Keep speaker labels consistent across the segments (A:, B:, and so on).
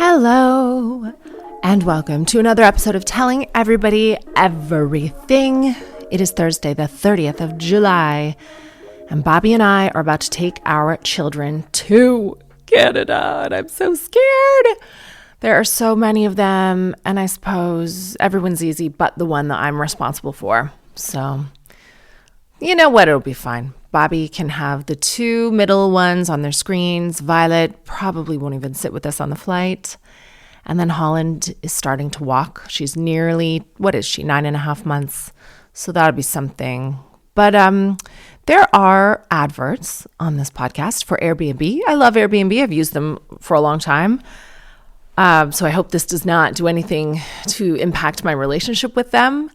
A: Hello, and welcome to another episode of Telling Everybody Everything. It is Thursday, the 30th of July, and Bobby and I are about to take our children to Canada, and I'm so scared. There are so many of them, and I suppose everyone's easy but the one that I'm responsible for. So, you know what? It'll be fine. Bobby can have the two middle ones on their screens. Violet probably won't even sit with us on the flight. And then Holland is starting to walk. She's nearly, 9.5 months. So that'll be something. But there are adverts on this podcast for Airbnb. I love Airbnb. I've used them for a long time. So I hope this does not do anything to impact my relationship with them.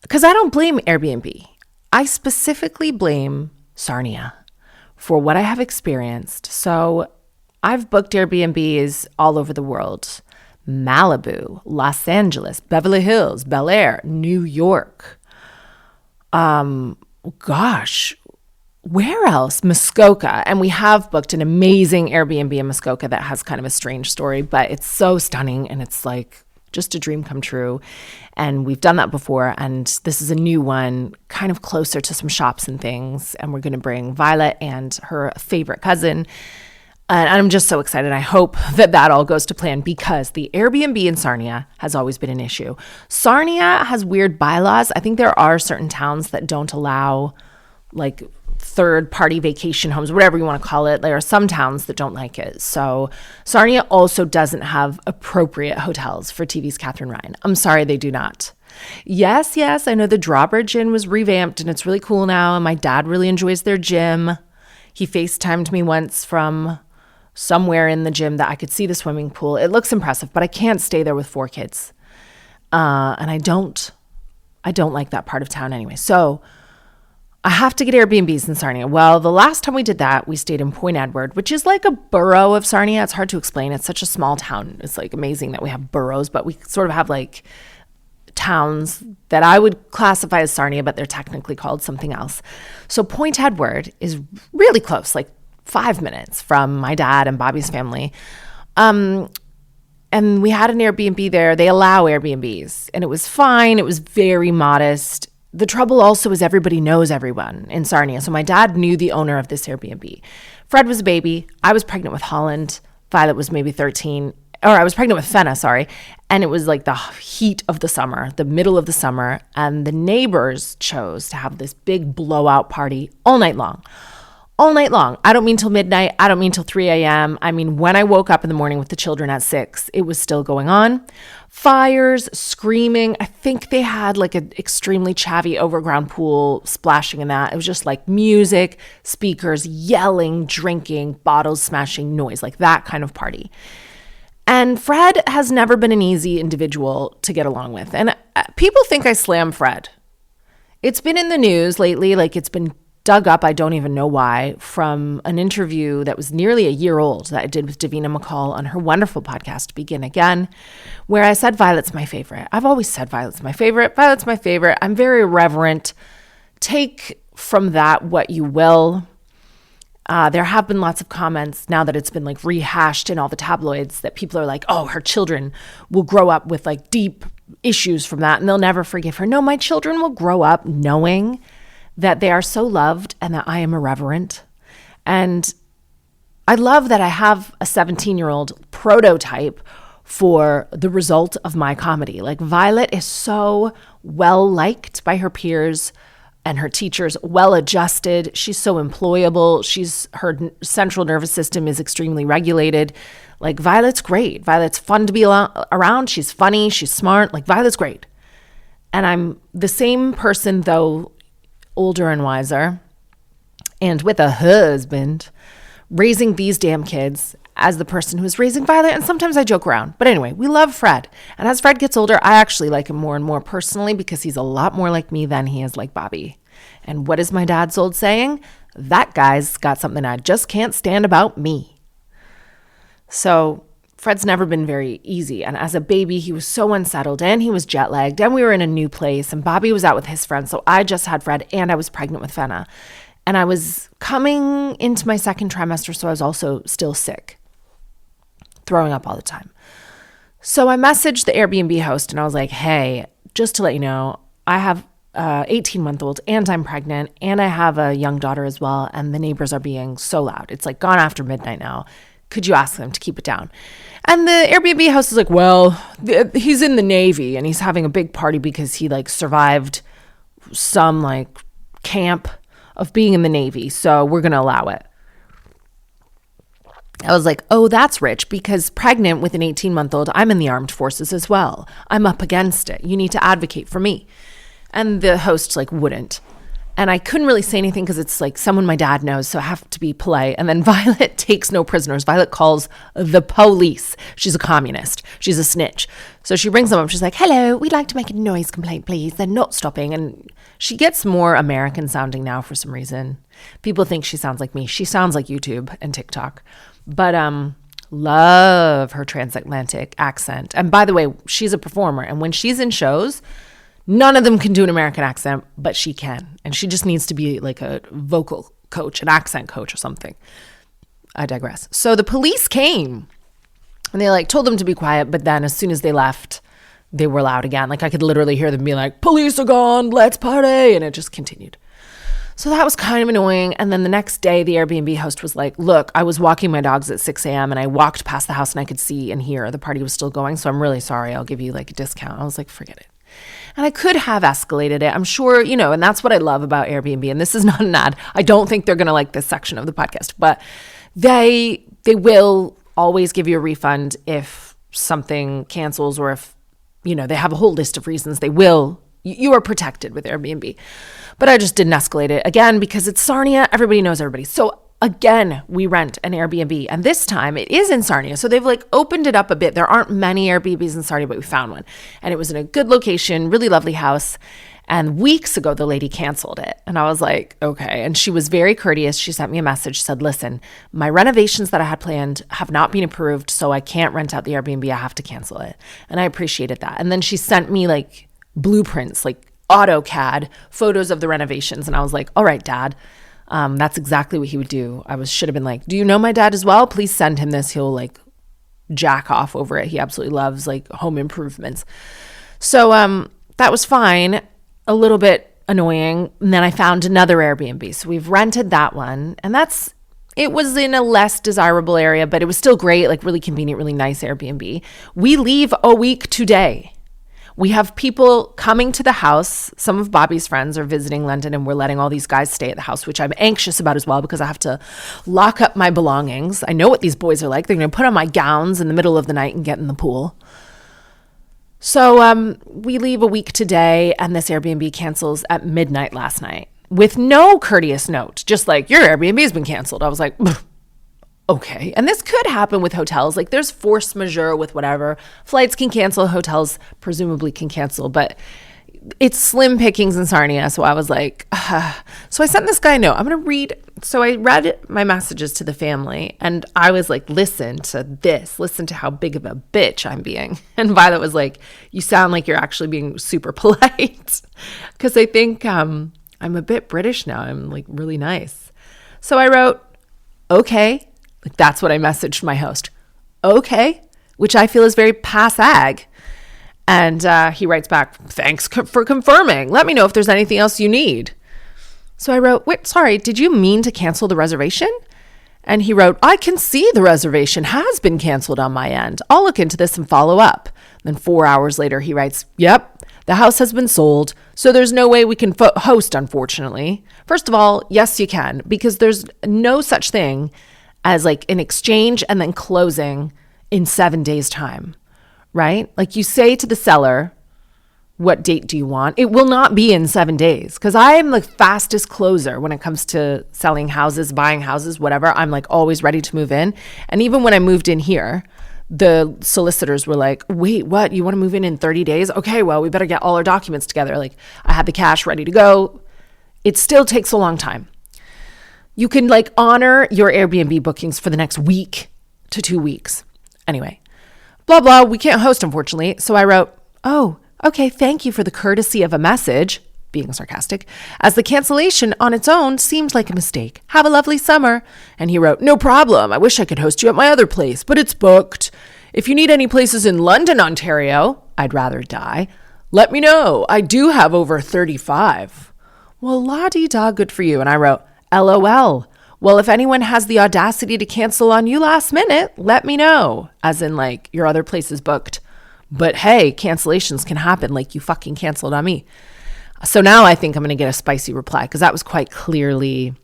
A: Because I don't blame Airbnb. I specifically blame Sarnia for what I have experienced. So I've booked Airbnbs all over the world. Malibu, Los Angeles, Beverly Hills, Bel Air, New York. Where else? Muskoka. And we have booked an amazing Airbnb in Muskoka that has kind of a strange story, but it's so stunning and it's like just a dream come true. And we've done that before. And this is a new one, kind of closer to some shops and things. And we're going to bring Violet and her favorite cousin. And I'm just so excited. I hope that all goes to plan because the Airbnb in Sarnia has always been an issue. Sarnia has weird bylaws. I think there are certain towns that don't allow like third-party vacation homes, whatever you want to call it. There are some towns that don't like it. So Sarnia also doesn't have appropriate hotels for TV's Katherine Ryan. I'm sorry, they do not. Yes, I know the Drawbridge Inn was revamped and it's really cool now. And my dad really enjoys their gym. He FaceTimed me once from somewhere in the gym that I could see the swimming pool. It looks impressive, but I can't stay there with 4 kids. And I don't like that part of town anyway. So I have to get Airbnbs in Sarnia. Well, the last time we did that, we stayed in Point Edward, which is like a borough of Sarnia. It's hard to explain. It's such a small town. It's like amazing that we have boroughs, but we sort of have like towns that I would classify as Sarnia, but they're technically called something else. So Point Edward is really close, like 5 minutes from my dad and Bobby's family. And we had an Airbnb there. They allow Airbnbs, and it was fine. It was very modest. The trouble also is everybody knows everyone in Sarnia. So my dad knew the owner of this Airbnb. Fred was a baby. I was pregnant with Holland. Violet was maybe 13. Or I was pregnant with Fenna, sorry. And it was like the heat of the summer, the middle of the summer. And the neighbors chose to have this big blowout party all night long. All night long. I don't mean till midnight. I don't mean till 3 a.m. I mean, when I woke up in the morning with the children at 6, it was still going on. Fires, screaming. I think they had like an extremely chavvy overground pool splashing in that. It was just like music, speakers, yelling, drinking, bottles smashing, noise, like that kind of party. And Fred has never been an easy individual to get along with. And people think I slam Fred. It's been in the news lately, like it's been dug up, I don't even know why, from an interview that was nearly a year old that I did with Davina McCall on her wonderful podcast, Begin Again, where I said Violet's my favorite. I've always said Violet's my favorite. Violet's my favorite. I'm very irreverent. Take from that what you will. There have been lots of comments now that it's been like rehashed in all the tabloids that people are like, oh, her children will grow up with like deep issues from that and they'll never forgive her. No, my children will grow up knowing that they are so loved and that I am irreverent. And I love that I have a 17-year-old prototype for the result of my comedy. Like Violet is so well liked by her peers and her teachers, well adjusted. She's so employable. Her central nervous system is extremely regulated. Like Violet's great. Violet's fun to be around. She's funny. She's smart. Like Violet's great. And I'm the same person though, older and wiser, and with a husband, raising these damn kids as the person who's raising Violet. And sometimes I joke around. But anyway, we love Fred. And as Fred gets older, I actually like him more and more personally because he's a lot more like me than he is like Bobby. And what is my dad's old saying? That guy's got something I just can't stand about me. So Fred's never been very easy. And as a baby, he was so unsettled and he was jet lagged and we were in a new place and Bobby was out with his friends. So I just had Fred and I was pregnant with Fenna. And I was coming into my second trimester, so I was also still sick. throwing up all the time. So I messaged the Airbnb host and I was like, hey, just to let you know, I have a 18-month-old and I'm pregnant and I have a young daughter as well. And the neighbors are being so loud. It's like gone after midnight now. Could you ask them to keep it down? And the Airbnb host is like, well, he's in the Navy and he's having a big party because he like survived some like camp of being in the Navy. So we're going to allow it. I was like, oh, that's rich because pregnant with an 18-month-old, I'm in the armed forces as well. I'm up against it. You need to advocate for me. And the host like wouldn't. And I couldn't really say anything because it's like someone my dad knows, so I have to be polite. And then Violet takes no prisoners. Violet calls the police. She's a communist. She's a snitch. So she brings them up. She's like, hello, we'd like to make a noise complaint, please. They're not stopping. And she gets more American sounding now for some reason. People think she sounds like me. She sounds like YouTube and TikTok. But love her transatlantic accent. And by the way, she's a performer. And when she's in shows, none of them can do an American accent, but she can. And she just needs to be like a vocal coach, an accent coach or something. I digress. So the police came and they like told them to be quiet. But then as soon as they left, they were loud again. Like I could literally hear them be like, police are gone, let's party. And it just continued. So that was kind of annoying. And then the next day, the Airbnb host was like, look, I was walking my dogs at 6 a.m. and I walked past the house and I could see and hear the party was still going. So I'm really sorry. I'll give you like a discount. I was like, forget it. And I could have escalated it. I'm sure, you know, and that's what I love about Airbnb. And this is not an ad. I don't think they're going to like this section of the podcast, but they will always give you a refund if something cancels or if, you know, they have a whole list of reasons they will. You are protected with Airbnb. But I just didn't escalate it again because it's Sarnia. Everybody knows everybody. So again, we rent an Airbnb and this time it is in Sarnia. So they've like opened it up a bit. There aren't many Airbnbs in Sarnia, but we found one and it was in a good location, really lovely house. And weeks ago, the lady canceled it. And I was like, okay. And she was very courteous. She sent me a message, said, listen, my renovations that I had planned have not been approved. So I can't rent out the Airbnb. I have to cancel it. And I appreciated that. And then she sent me like blueprints, like AutoCAD photos of the renovations. And I was like, all right, Dad, that's exactly what he would do. Should have been like, do you know my dad as well? Please send him this. He'll like jack off over it. He absolutely loves like home improvements. So that was fine. A little bit annoying. And then I found another Airbnb. So we've rented that one. And it was in a less desirable area, but it was still great, like really convenient, really nice Airbnb. We leave a week today. We have people coming to the house. Some of Bobby's friends are visiting London and we're letting all these guys stay at the house, which I'm anxious about as well because I have to lock up my belongings. I know what these boys are like. They're going to put on my gowns in the middle of the night and get in the pool. So we leave a week today and this Airbnb cancels at midnight last night with no courteous note. Just like, your Airbnb has been canceled. I was like, okay. And this could happen with hotels. Like there's force majeure with whatever. Flights can cancel, hotels presumably can cancel, but it's slim pickings in Sarnia. So I was like, So I sent this guy a note. I'm going to read. So I read my messages to the family and I was like, listen to this. Listen to how big of a bitch I'm being. And Violet was like, you sound like you're actually being super polite. Because I think I'm a bit British now. I'm like really nice. So I wrote, okay. Like that's what I messaged my host. Okay, which I feel is very passe. And he writes back, thanks for confirming. Let me know if there's anything else you need. So I wrote, wait, sorry, did you mean to cancel the reservation? And he wrote, I can see the reservation has been canceled on my end. I'll look into this and follow up. Then 4 hours later, he writes, yep, the house has been sold, so there's no way we can host, unfortunately. First of all, yes, you can, because there's no such thing as like an exchange and then closing in 7 days' time, right? Like you say to the seller, what date do you want? It will not be in 7 days because I am the fastest closer when it comes to selling houses, buying houses, whatever. I'm like always ready to move in. And even when I moved in here, the solicitors were like, wait, what? You want to move in 30 days? Okay, well, we better get all our documents together. Like I had the cash ready to go. It still takes a long time. You can like honor your Airbnb bookings for the next week to 2 weeks. Anyway, blah, blah. We can't host, unfortunately. So I wrote, oh, okay, thank you for the courtesy of a message. being sarcastic, as the cancellation on its own seemed like a mistake. Have a lovely summer. And he wrote, no problem. I wish I could host you at my other place, but it's booked. If you need any places in London, Ontario, I'd rather die. Let me know. I do have over 35. Well, la-dee-da, good for you. And I wrote, LOL. Well, if anyone has the audacity to cancel on you last minute, let me know. As in, like, your other place is booked. But hey, cancellations can happen, like you fucking canceled on me. So now I think I'm going to get a spicy reply, because that was quite clearly,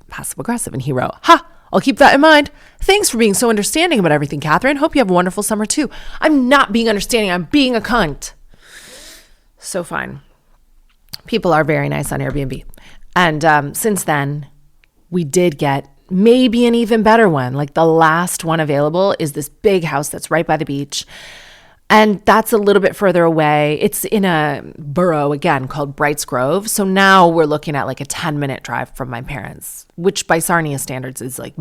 A: passive aggressive. And he wrote, ha, I'll keep that in mind. Thanks for being so understanding about everything, Katherine. Hope you have a wonderful summer too. I'm not being understanding. I'm being a cunt. So fine. People are very nice on Airbnb. And since then, we did get maybe an even better one. Like the last one available is this big house that's right by the beach. And that's a little bit further away. It's in a borough, again, called Brights Grove. So now we're looking at like a 10-minute drive from my parents, which by Sarnia standards is like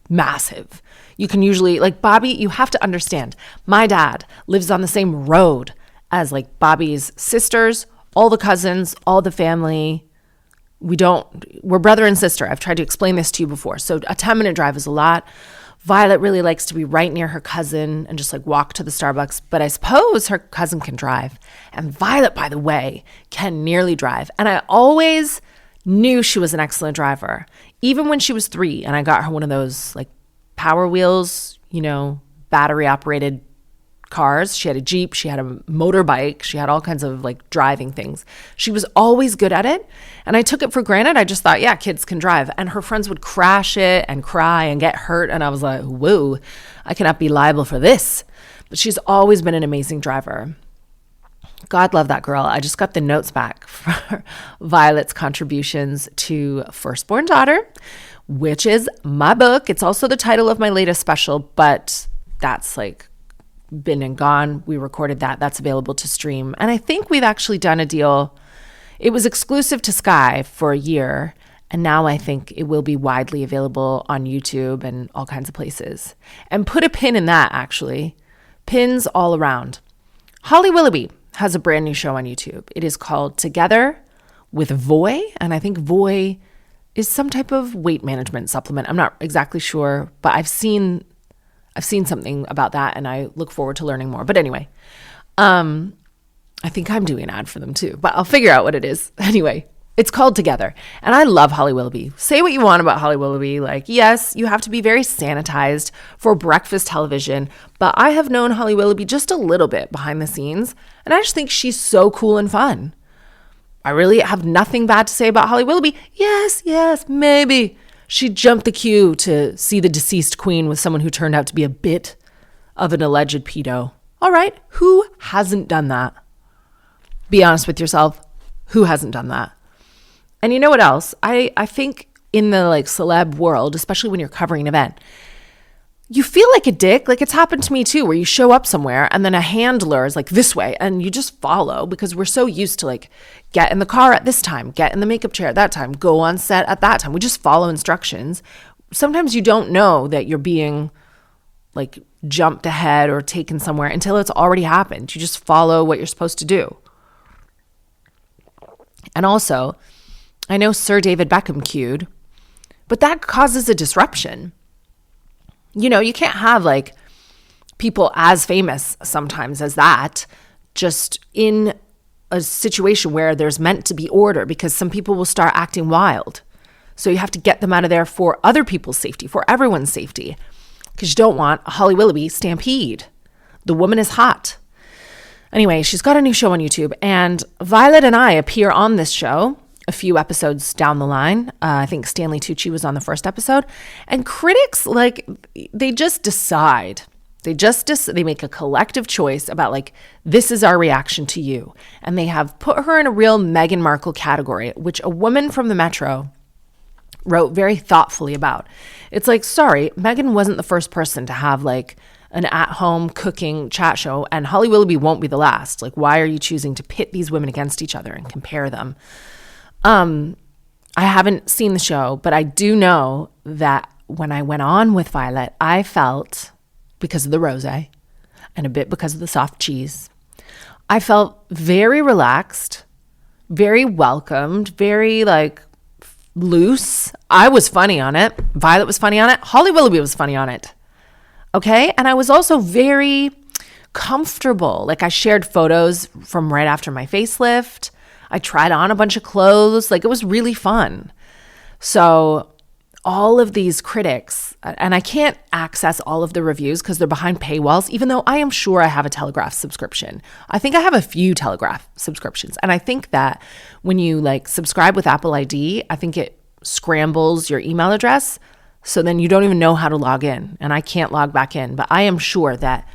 A: massive. You can usually, like Bobby, you have to understand, my dad lives on the same road as like Bobby's sisters, all the cousins, all the family. We're brother and sister. I've tried to explain this to you before. So a 10-minute drive is a lot. Violet really likes to be right near her cousin and just like walk to the Starbucks. But I suppose her cousin can drive. And Violet, by the way, can nearly drive. And I always knew she was an excellent driver. Even when she was 3 and I got her one of those like Power Wheels, battery operated cars. She had a Jeep, she had a motorbike, she had all kinds of like driving things. She was always good at it. And I took it for granted. I just thought, yeah, kids can drive. And her friends would crash it and cry and get hurt. And I was like, whoa, I cannot be liable for this. But she's always been an amazing driver. God love that girl. I just got the notes back for Violet's contributions to Firstborn Daughter, which is my book. It's also the title of my latest special, but that's like been and gone. We recorded that. That's available to stream. And I think we've actually done a deal. It was exclusive to Sky for a year. And now I think it will be widely available on YouTube and all kinds of places. And put a pin in that, actually. Pins all around. Holly Willoughby has a brand new show on YouTube. It is called Together with Voy. And I think Voy is some type of weight management supplement. I'm not exactly sure, but I've seen something about that and I look forward to learning more. But anyway, I think I'm doing an ad for them too, but I'll figure out what it is. Anyway, it's called Together. And I love Holly Willoughby. Say what you want about Holly Willoughby. Like, yes, you have to be very sanitized for breakfast television, but I have known Holly Willoughby just a little bit behind the scenes. And I just think she's so cool and fun. I really have nothing bad to say about Holly Willoughby. Yes, maybe she jumped the queue to see the deceased queen with someone who turned out to be a bit of an alleged pedo. All right, who hasn't done that? Be honest with yourself. Who hasn't done that? And you know what else? I think in the like celeb world, especially when you're covering an event, you feel like a dick. Like it's happened to me too, where you show up somewhere and then a handler is like this way and you just follow because we're so used to like get in the car at this time, get in the makeup chair at that time, go on set at that time. We just follow instructions. Sometimes you don't know that you're being like jumped ahead or taken somewhere until it's already happened. You just follow what you're supposed to do. And also, I know Sir David Beckham queued, but that causes a disruption. You know, you can't have like people as famous sometimes as that just in a situation where there's meant to be order, because some people will start acting wild. So you have to get them out of there for other people's safety, for everyone's safety, because you don't want a Holly Willoughby stampede. The woman is hot. Anyway, she's got a new show on YouTube, and Violet and I appear on this show a few episodes down the line. I think Stanley Tucci was on the first episode. And critics, like, they just decide. They make a collective choice about, like, this is our reaction to you. And they have put her in a real Meghan Markle category, which a woman from the Metro wrote very thoughtfully about. It's like, sorry, Meghan wasn't the first person to have, like, an at-home cooking chat show, and Holly Willoughby won't be the last. Like, why are you choosing to pit these women against each other and compare them? I haven't seen the show, but I do know that when I went on with Violet, I felt, because of the rosé and a bit because of the soft cheese, I felt very relaxed, very welcomed, very like loose. I was funny on it. Violet was funny on it. Holly Willoughby was funny on it. Okay. And I was also very comfortable. Like I shared photos from right after my facelift. I tried on a bunch of clothes. Like it was really fun. So all of these critics, and I can't access all of the reviews because they're behind paywalls, even though I am sure I have a Telegraph subscription. I think I have a few Telegraph subscriptions. And I think that when you like subscribe with Apple ID, I think it scrambles your email address. So then you don't even know how to log in. And I can't log back in. But I am sure that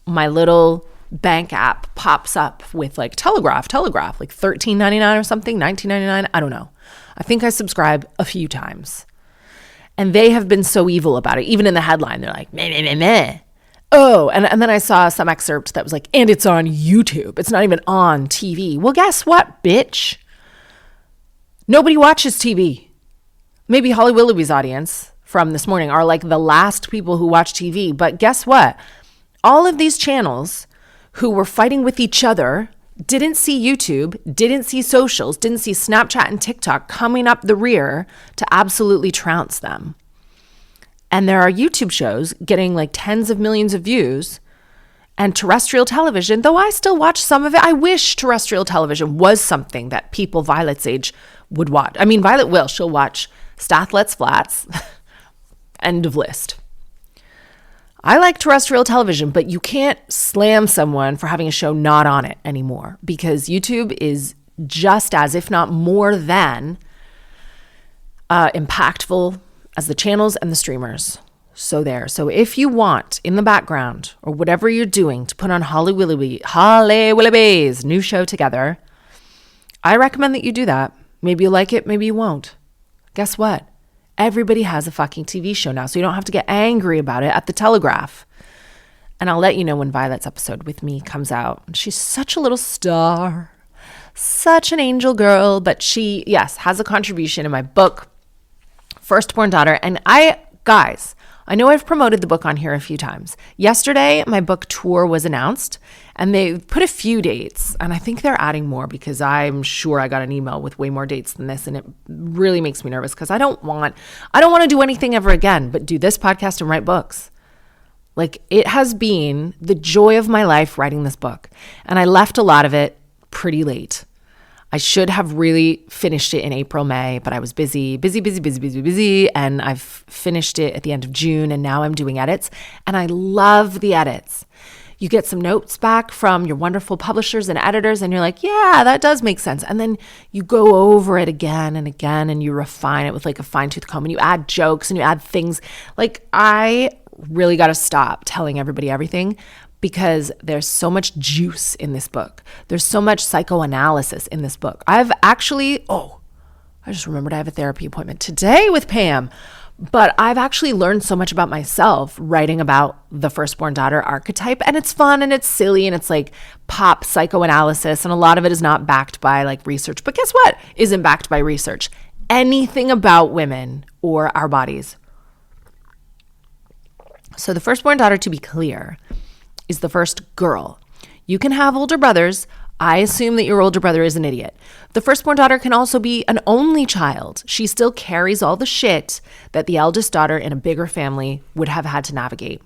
A: my little bank app pops up with like Telegraph, like $13.99 or something, $19.99. I don't know. I think I subscribe a few times. And they have been so evil about it. Even in the headline, they're like, meh, meh, meh, meh. Oh, and then I saw some excerpt that was like, and it's on YouTube. It's not even on TV. Well, guess what, bitch? Nobody watches TV. Maybe Holly Willoughby's audience from this morning are like the last people who watch TV. But guess what? All of these channels who were fighting with each other didn't see YouTube, didn't see socials, didn't see Snapchat and TikTok coming up the rear to absolutely trounce them. And there are YouTube shows getting like tens of millions of views, and terrestrial television, though I still watch some of it. I wish terrestrial television was something that people Violet's age would watch. I mean, Violet will. She'll watch Stath Let's Flats. End of list. I like terrestrial television, but you can't slam someone for having a show not on it anymore because YouTube is just as, if not more than, impactful as the channels and the streamers. So there. So if you want in the background or whatever you're doing to put on Holly Willoughby's new show together, I recommend that you do that. Maybe you like it, maybe you won't. Guess what? Everybody has a fucking TV show now, so you don't have to get angry about it at the Telegraph. And I'll let you know when Violet's episode with me comes out. She's such a little star, such an angel girl, but she, yes, has a contribution in my book, Firstborn Daughter. And guys, I know I've promoted the book on here a few times. Yesterday, my book tour was announced, and they put a few dates, and I think they're adding more because I'm sure I got an email with way more dates than this, and it really makes me nervous because I don't want to do anything ever again but do this podcast and write books. Like, it has been the joy of my life writing this book, and I left a lot of it pretty late. I should have really finished it in April, May, but I was busy, and I've finished it at the end of June, and now I'm doing edits, and I love the edits. You get some notes back from your wonderful publishers and editors, and you're like, yeah, that does make sense. And then you go over it again and again, and you refine it with like a fine-tooth comb, and you add jokes, and you add things. Like, I really got to stop telling everybody everything, because there's so much juice in this book. There's so much psychoanalysis in this book. I just remembered I have a therapy appointment today with Pam. But I've actually learned so much about myself writing about the firstborn daughter archetype. And it's fun and it's silly and it's like pop psychoanalysis. And a lot of it is not backed by like research. But guess what isn't backed by research? Anything about women or our bodies. So the firstborn daughter, to be clear, is the first girl. You can have older brothers. I assume that your older brother is an idiot. The firstborn daughter can also be an only child. She still carries all the shit that the eldest daughter in a bigger family would have had to navigate.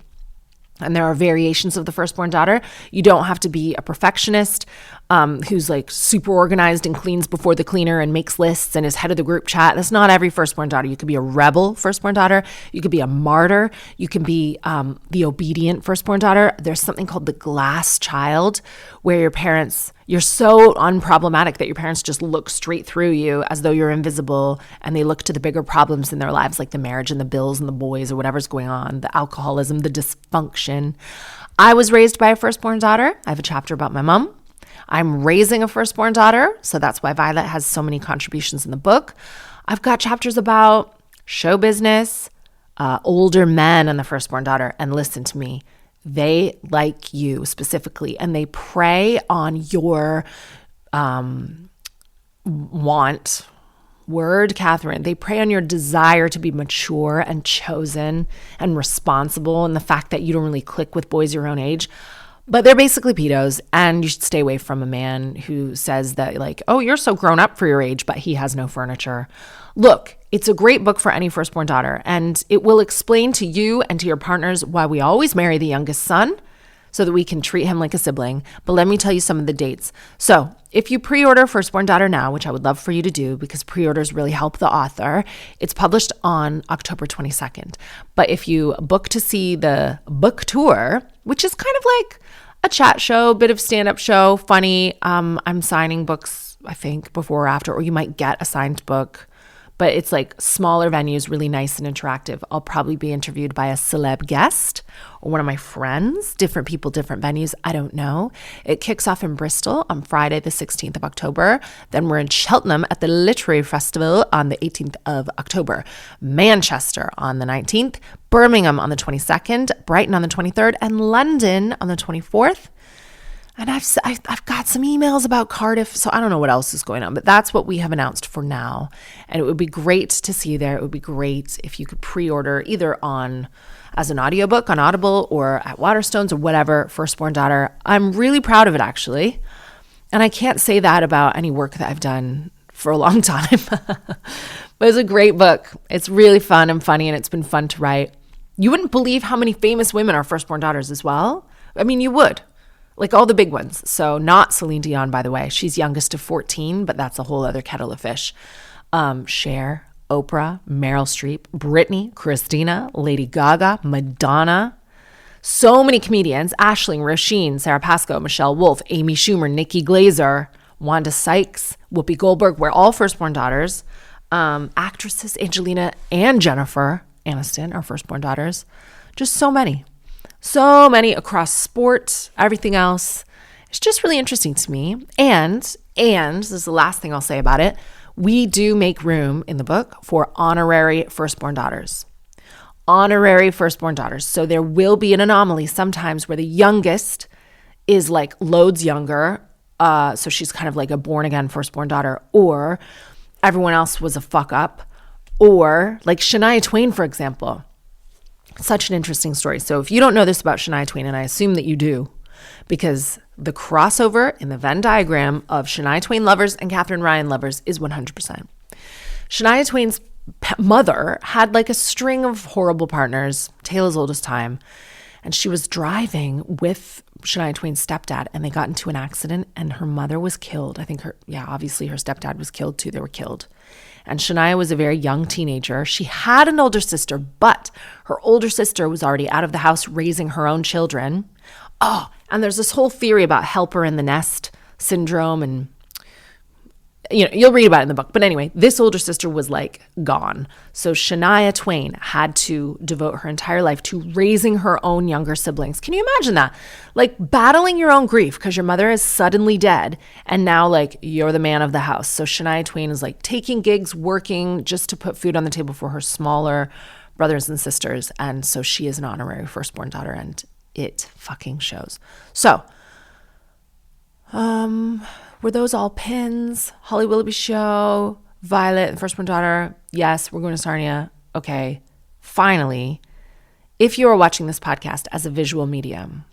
A: And there are variations of the firstborn daughter. You don't have to be a perfectionist who's like super organized and cleans before the cleaner and makes lists and is head of the group chat. That's not every firstborn daughter. You could be a rebel firstborn daughter. You could be a martyr. You can be the obedient firstborn daughter. There's something called the glass child, where you're so unproblematic that your parents just look straight through you as though you're invisible, and they look to the bigger problems in their lives, like the marriage and the bills and the boys or whatever's going on, the alcoholism, the dysfunction. I was raised by a firstborn daughter. I have a chapter about my mom. I'm raising a firstborn daughter, so that's why Violet has so many contributions in the book. I've got chapters about show business, older men and the firstborn daughter, and listen to me. They like you specifically, and they prey on your Katherine. They prey on your desire to be mature and chosen and responsible, and the fact that you don't really click with boys your own age. But they're basically pedos, and you should stay away from a man who says that, like, oh, you're so grown up for your age, but he has no furniture. Look, it's a great book for any firstborn daughter, and it will explain to you and to your partners why we always marry the youngest son so that we can treat him like a sibling. But let me tell you some of the dates. So if you pre-order Firstborn Daughter now, which I would love for you to do because pre-orders really help the author, it's published on October 22nd. But if you book to see the book tour, which is kind of like a chat show, bit of stand-up show, funny, I'm signing books, I think, before or after, or you might get a signed book. But it's like smaller venues, really nice and interactive. I'll probably be interviewed by a celeb guest or one of my friends, different people, different venues. I don't know. It kicks off in Bristol on Friday, the 16th of October. Then we're in Cheltenham at the Literary Festival on the 18th of October, Manchester on the 19th, Birmingham on the 22nd, Brighton on the 23rd, and London on the 24th. And I've got some emails about Cardiff, so I don't know what else is going on, but that's what we have announced for now. And it would be great to see you there. It would be great if you could pre-order either on as an audiobook on Audible or at Waterstones or whatever, Firstborn Daughter. I'm really proud of it, actually. And I can't say that about any work that I've done for a long time. But it's a great book. It's really fun and funny, and it's been fun to write. You wouldn't believe how many famous women are firstborn daughters as well. I mean, you would. Like all the big ones. So not Celine Dion, by the way. She's youngest of 14, but that's a whole other kettle of fish. Cher, Oprah, Meryl Streep, Britney, Christina, Lady Gaga, Madonna. So many comedians. Aisling, Roisin, Sarah Pascoe, Michelle Wolf, Amy Schumer, Nikki Glaser, Wanda Sykes, Whoopi Goldberg. We're all firstborn daughters. Actresses Angelina and Jennifer Aniston are firstborn daughters. Just so many. So many across sport, everything else. It's just really interesting to me. And this is the last thing I'll say about it, we do make room in the book for honorary firstborn daughters. Honorary firstborn daughters. So there will be an anomaly sometimes where the youngest is like loads younger. So she's kind of like a born again firstborn daughter, or everyone else was a fuck up, or like Shania Twain, for example. Such an interesting story. So if you don't know this about Shania Twain, and I assume that you do, because the crossover in the Venn diagram of Shania Twain lovers and Katherine Ryan lovers is 100%. Shania Twain's mother had like a string of horrible partners, Taylor's oldest time, and she was driving with Shania Twain's stepdad, and they got into an accident, and her mother was killed. I think obviously her stepdad was killed too. They were killed. And Shania was a very young teenager. She had an older sister, but her older sister was already out of the house raising her own children. Oh, and there's this whole theory about helper in the nest syndrome, and you'll read about it in the book. But anyway, this older sister was like gone. So Shania Twain had to devote her entire life to raising her own younger siblings. Can you imagine that? Like battling your own grief because your mother is suddenly dead, and now like you're the man of the house. So Shania Twain is like taking gigs, working just to put food on the table for her smaller brothers and sisters. And so she is an honorary firstborn daughter, and it fucking shows. So, were those all pins? Holly Willoughby Show, Violet, and Firstborn Daughter. Yes, we're going to Sarnia. Okay. Finally, if you are watching this podcast as a visual medium,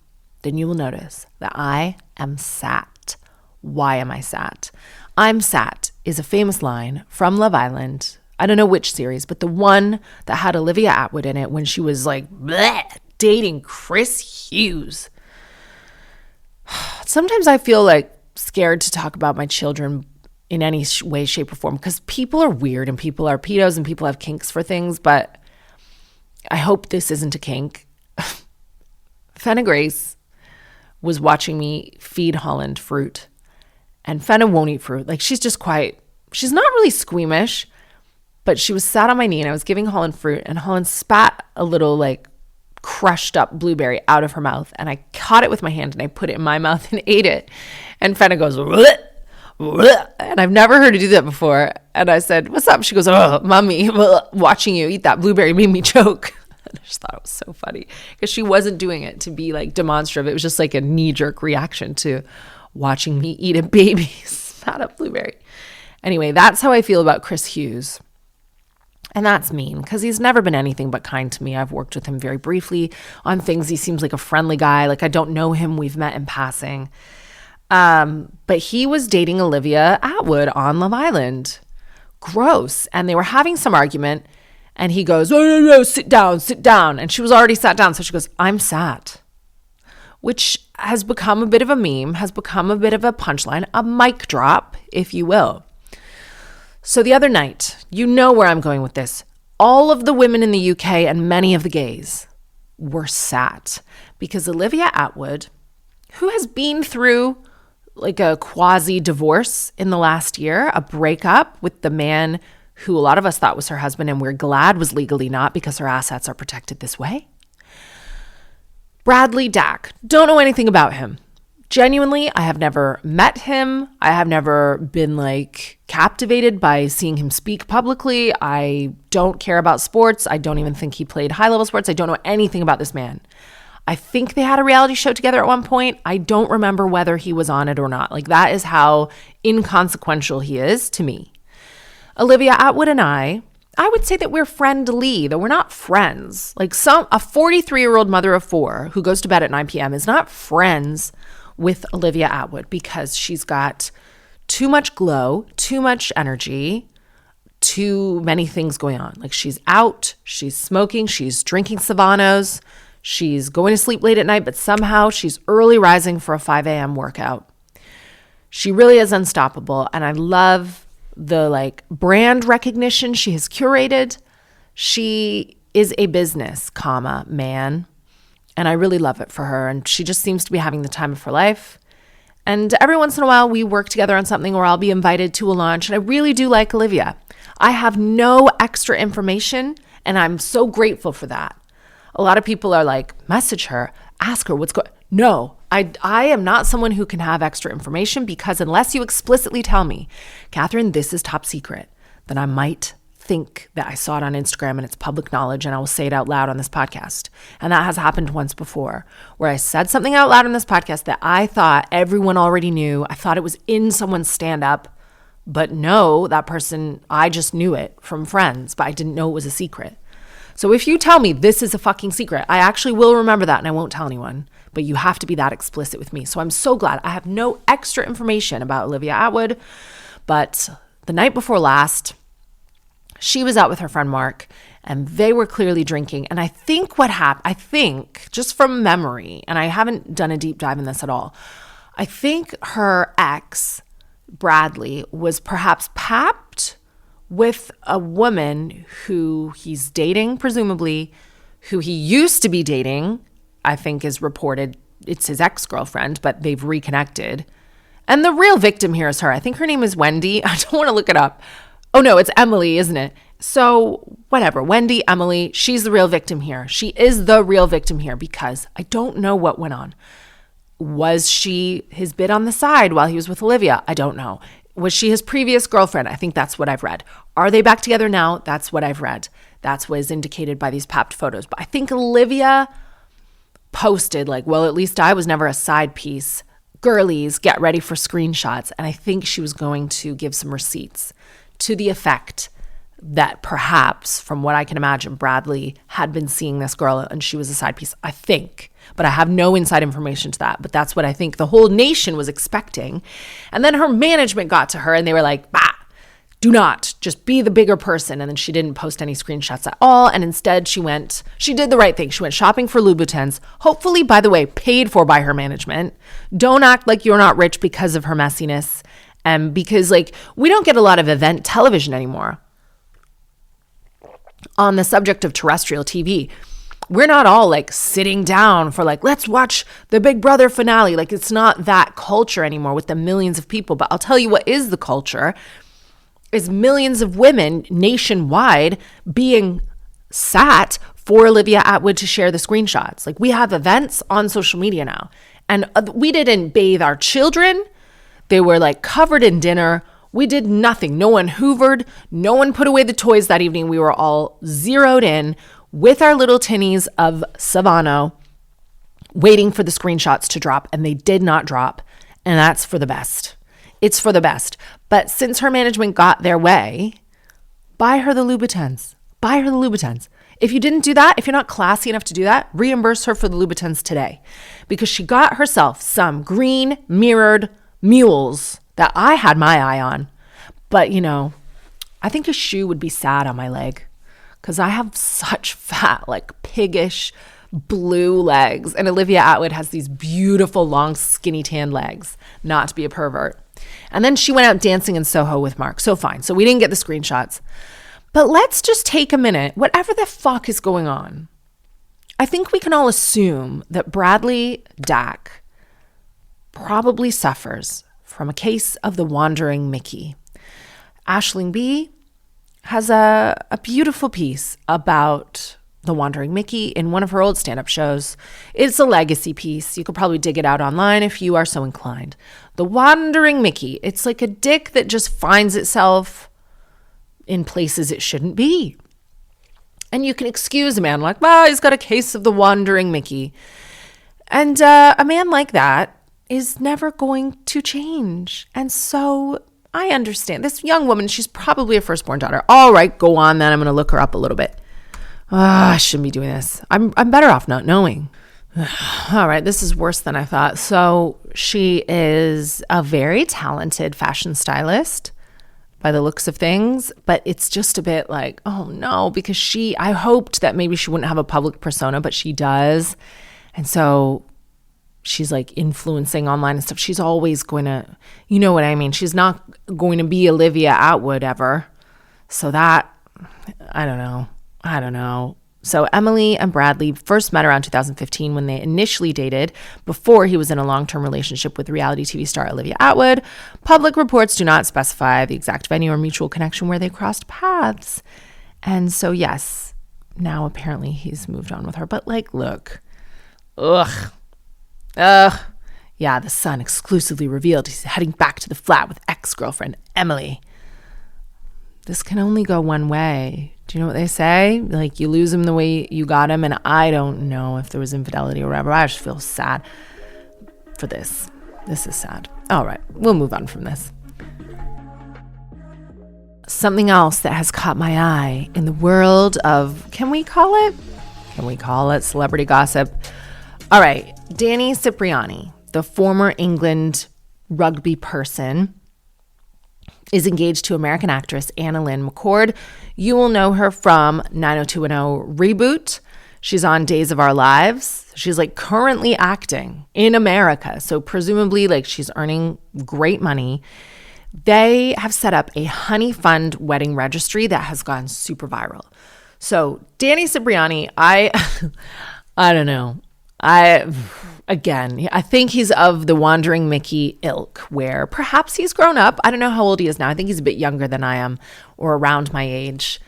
A: then you will notice that I am sat. Why am I sat? I'm sat is a famous line from Love Island. I don't know which series, but the one that had Olivia Attwood in it when she was like bleh, dating Chris Hughes. Sometimes I feel like scared to talk about my children in any way, shape, or form because people are weird and people are pedos and people have kinks for things, but I hope this isn't a kink. Fenna Grace was watching me feed Holland fruit, and Fenna won't eat fruit. Like she's not really squeamish, but she was sat on my knee and I was giving Holland fruit, and Holland spat a little like crushed up blueberry out of her mouth, and I caught it with my hand and I put it in my mouth and ate it. And Fenna goes, bleh, bleh. And I've never heard her do that before. And I said, what's up? She goes, oh, mommy, bleh, watching you eat that blueberry made me choke. And I just thought it was so funny because she wasn't doing it to be like demonstrative. It was just like a knee-jerk reaction to watching me eat a baby spat up blueberry. Anyway, that's how I feel about Chris Hughes. And that's mean because he's never been anything but kind to me. I've worked with him very briefly on things. He seems like a friendly guy. Like, I don't know him. We've met in passing. But he was dating Olivia Attwood on Love Island. Gross. And they were having some argument. And he goes, "Oh, no, sit down, sit down." And she was already sat down. So she goes, "I'm sat." Which has become a bit of a meme, has become a bit of a punchline, a mic drop, if you will. So the other night, you know where I'm going with this. All of the women in the UK and many of the gays were sat because Olivia Attwood, who has been through like a quasi-divorce in the last year, a breakup with the man who a lot of us thought was her husband and we're glad was legally not because her assets are protected this way. Bradley Dack, don't know anything about him. Genuinely, I have never met him. I have never been like captivated by seeing him speak publicly. I don't care about sports. I don't even think he played high-level sports. I don't know anything about this man. I think they had a reality show together at one point. I don't remember whether he was on it or not. Like, that is how inconsequential he is to me. Olivia Attwood and I would say that we're friendly, though we're not friends. Like, a 43-year-old mother of 4 who goes to bed at 9 p.m. is not friends with Olivia Attwood because she's got too much glow, too much energy, too many things going on. Like, she's out, she's smoking, she's drinking Savanos, she's going to sleep late at night, but somehow she's early rising for a 5 a.m. workout. She really is unstoppable, and I love the like brand recognition she has curated. She is a business, man. And I really love it for her. And she just seems to be having the time of her life. And every once in a while, we work together on something or I'll be invited to a launch. And I really do like Olivia. I have no extra information, and I'm so grateful for that. A lot of people are like, message her, ask her what's going on. No, I am not someone who can have extra information because unless you explicitly tell me, Katherine, this is top secret, then I might think that I saw it on Instagram and it's public knowledge and I will say it out loud on this podcast. And that has happened once before where I said something out loud on this podcast that I thought everyone already knew. I thought it was in someone's stand-up, but no, that person, I just knew it from friends, but I didn't know it was a secret. So if you tell me this is a fucking secret, I actually will remember that and I won't tell anyone, but you have to be that explicit with me. So I'm so glad I have no extra information about Olivia Attwood, but the night before last, she was out with her friend Mark and they were clearly drinking. And I think what happened, just from memory, and I haven't done a deep dive in this at all, I think her ex, Bradley, was perhaps papped with a woman who he's dating, presumably, who he used to be dating, I think is reported. It's his ex-girlfriend, but they've reconnected. And the real victim here is her. I think her name is Wendy. I don't want to look it up. Oh no, it's Emily, isn't it? So whatever, Wendy, Emily, she's the real victim here. She is the real victim here because I don't know what went on. Was she his bit on the side while he was with Olivia? I don't know. Was she his previous girlfriend? I think that's what I've read. Are they back together now? That's what I've read. That's what is indicated by these papped photos. But I think Olivia posted like, well, at least I was never a side piece. Girlies, get ready for screenshots. And I think she was going to give some receipts to the effect that perhaps, from what I can imagine, Bradley had been seeing this girl and she was a side piece, I think. But I have no inside information to that. But that's what I think the whole nation was expecting. And then her management got to her and they were like, bah, do not, just be the bigger person. And then she didn't post any screenshots at all. And instead she did the right thing. She went shopping for Louboutins, hopefully, by the way, paid for by her management. Don't act like you're not rich because of her messiness. And because like we don't get a lot of event television anymore. On the subject of terrestrial TV, we're not all like sitting down for like, let's watch the Big Brother finale. Like it's not that culture anymore with the millions of people. But I'll tell you what is the culture is millions of women nationwide being sat for Olivia Attwood to share the screenshots. Like we have events on social media now and we didn't bathe our children. They were like covered in dinner. We did nothing. No one hoovered. No one put away the toys that evening. We were all zeroed in with our little tinnies of Savano, waiting for the screenshots to drop, and they did not drop. And that's for the best. It's for the best. But since her management got their way, buy her the Louboutins. Buy her the Louboutins. If you didn't do that, if you're not classy enough to do that, reimburse her for the Louboutins today, because she got herself some green mirrored mules that I had my eye on. But, you know, I think a shoe would be sad on my leg because I have such fat, like piggish blue legs. And Olivia Attwood has these beautiful, long, skinny tan legs, not to be a pervert. And then she went out dancing in Soho with Mark. So fine. So we didn't get the screenshots. But let's just take a minute. Whatever the fuck is going on, I think we can all assume that Bradley Dack probably suffers from a case of the wandering Mickey. Aisling B has a beautiful piece about the wandering Mickey in one of her old stand-up shows. It's a legacy piece. You could probably dig it out online if you are so inclined. The wandering Mickey. It's like a dick that just finds itself in places it shouldn't be. And you can excuse a man like, well, he's got a case of the wandering Mickey. And a man like that is never going to change. And so I understand. This young woman, she's probably a firstborn daughter. All right, go on then. I'm going to look her up a little bit. I shouldn't be doing this. I'm better off not knowing. All right, this is worse than I thought. So she is a very talented fashion stylist by the looks of things, but it's just a bit like, oh no, because I hoped that maybe she wouldn't have a public persona, but she does. And so she's like influencing online and stuff. She's always going to, you know what I mean? She's not going to be Olivia Attwood ever. So that, I don't know. So Emily and Bradley first met around 2015 when they initially dated before he was in a long-term relationship with reality TV star Olivia Attwood. Public reports do not specify the exact venue or mutual connection where they crossed paths. And so, yes, now apparently he's moved on with her. But like, look, yeah, the Sun exclusively revealed he's heading back to the flat with ex-girlfriend Emily. This can only go one way. Do you know what they say? Like, you lose him the way you got him. And I don't know if there was infidelity or whatever. I just feel sad for this. This is sad. All right, we'll move on from this. Something else that has caught my eye in the world of, can we call it celebrity gossip? All right, Danny Cipriani, the former England rugby person, is engaged to American actress Anna Lynn McCord. You will know her from 90210 Reboot. She's on Days of Our Lives. She's like currently acting in America. So presumably like she's earning great money. They have set up a honey fund wedding registry that has gone super viral. So Danny Cipriani, I don't know. I think he's of the wandering Mickey ilk, where perhaps he's grown up. I don't know how old he is now. I think he's a bit younger than I am, or around my age.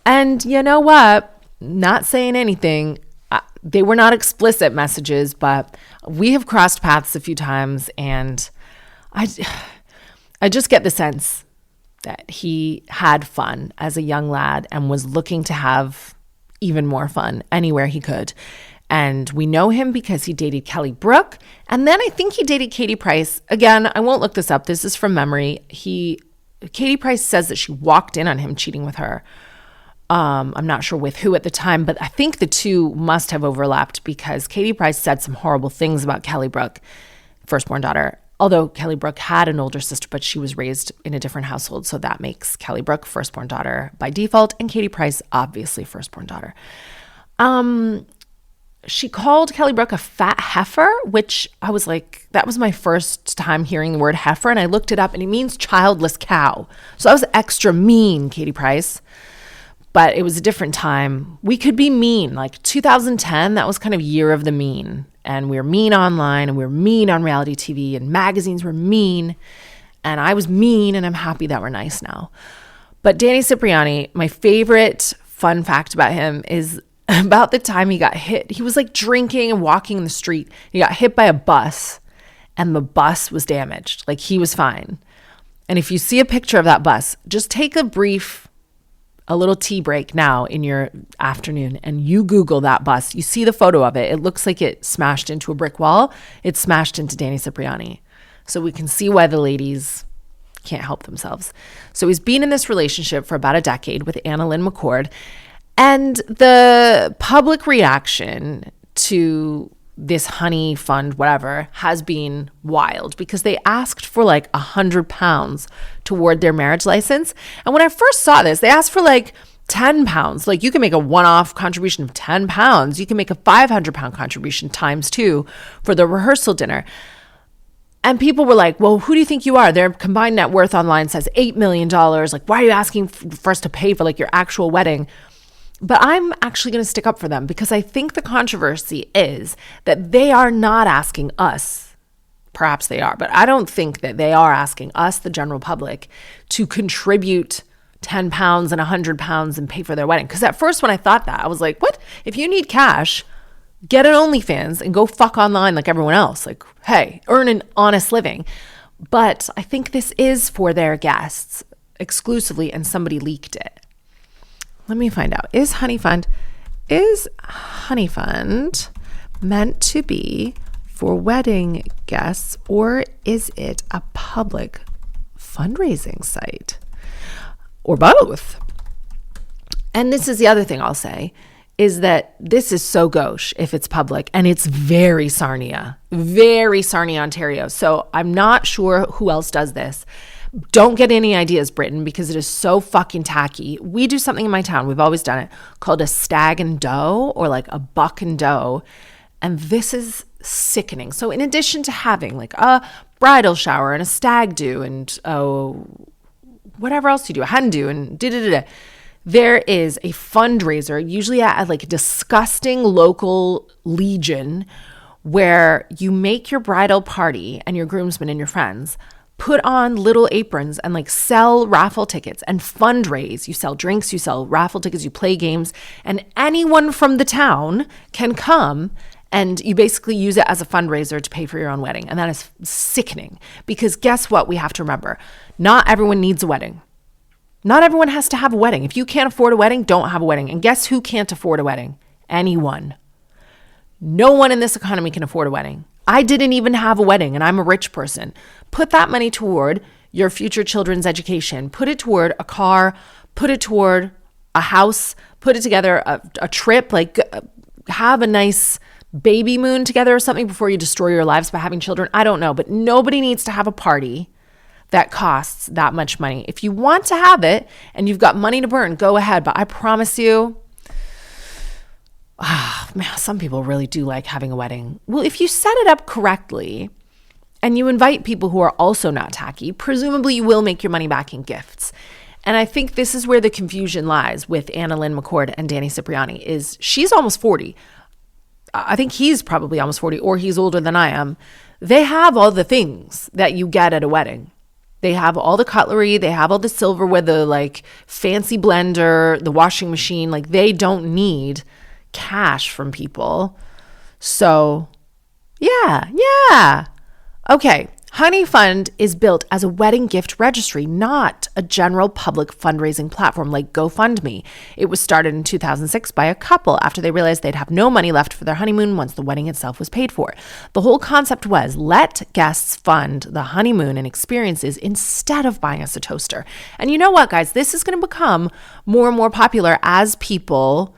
A: And you know what? Not saying anything. They were not explicit messages, but we have crossed paths a few times, and I just get the sense that he had fun as a young lad and was looking to have even more fun anywhere he could. And we know him because he dated Kelly Brook. And then I think he dated Katie Price. Again, I won't look this up. This is from memory. Katie Price says that she walked in on him cheating with her. I'm not sure with who at the time, but I think the two must have overlapped because Katie Price said some horrible things about Kelly Brook, firstborn daughter. Although Kelly Brook had an older sister, but she was raised in a different household. So that makes Kelly Brook firstborn daughter by default. And Katie Price, obviously firstborn daughter. She called Kelly Brook a fat heifer, which I was like, that was my first time hearing the word heifer. And I looked it up and it means childless cow. So that was extra mean, Katie Price. But it was a different time. We could be mean. Like 2010, that was kind of year of the mean. And we were mean online and we were mean on reality TV and magazines were mean. And I was mean and I'm happy that we're nice now. But Danny Cipriani, my favorite fun fact about him is about the time he got hit. He was like drinking and walking in the street. He got hit by a bus and the bus was damaged. Like he was fine. And if you see a picture of that bus, just take a little tea break now in your afternoon and you Google that bus. You see the photo of it. It looks like it smashed into a brick wall. It smashed into Danny Cipriani. So we can see why the ladies can't help themselves. So he's been in this relationship for about a decade with Anna Lynn McCord. And the public reaction to this honey fund, whatever, has been wild because they asked for like £100 toward their marriage license. And when I first saw this, they asked for like £10. Like, you can make a one-off contribution of £10. You can make a £500 contribution times 2 for the rehearsal dinner. And people were like, well, who do you think you are? Their combined net worth online says $8 million. Like, why are you asking for us to pay for like your actual wedding? But I'm actually going to stick up for them because I think the controversy is that they are not asking us. Perhaps they are, but I don't think that they are asking us, the general public, to contribute £10 and £100 and pay for their wedding. Because at first when I thought that, I was like, what? If you need cash, get an OnlyFans and go fuck online like everyone else. Like, hey, earn an honest living. But I think this is for their guests exclusively, and somebody leaked it. Let me find out. Is Honey Fund meant to be for wedding guests, or is it a public fundraising site? Or both? And this is the other thing I'll say, is that this is so gauche if it's public, and it's very Sarnia, Ontario. So I'm not sure who else does this. Don't get any ideas, Britain, because it is so fucking tacky. We do something in my town, we've always done it, called a stag and doe, or like a buck and doe. And this is sickening. So in addition to having like a bridal shower and a stag do and whatever else you do, a hen do and da-da-da-da, there is a fundraiser, usually at like a disgusting local legion, where you make your bridal party and your groomsmen and your friends put on little aprons and like sell raffle tickets and fundraise. You sell drinks, you sell raffle tickets, you play games, and anyone from the town can come, and you basically use it as a fundraiser to pay for your own wedding. And that is sickening, because guess what we have to remember? Not everyone needs a wedding. Not everyone has to have a wedding. If you can't afford a wedding, don't have a wedding. And guess who can't afford a wedding? Anyone. No one in this economy can afford a wedding. I didn't even have a wedding, and I'm a rich person. Put that money toward your future children's education. Put it toward a car. Put it toward a house. Put it together, a trip. Like, have a nice baby moon together or something before you destroy your lives by having children. I don't know, but nobody needs to have a party that costs that much money. If you want to have it and you've got money to burn, go ahead. But I promise you, man, some people really do like having a wedding. Well, if you set it up correctly and you invite people who are also not tacky, presumably you will make your money back in gifts. And I think this is where the confusion lies with Anna Lynn McCord and Danny Cipriani. Is she's almost 40. I think he's probably almost 40, or he's older than I am. They have all the things that you get at a wedding. They have all the cutlery. They have all the silverware, the like fancy blender, the washing machine. Like, they don't need cash from people. So yeah. Okay. Honey Fund is built as a wedding gift registry, not a general public fundraising platform like GoFundMe. It was started in 2006 by a couple after they realized they'd have no money left for their honeymoon once the wedding itself was paid for. The whole concept was, let guests fund the honeymoon and experiences instead of buying us a toaster. And you know what, guys? This is going to become more and more popular as people...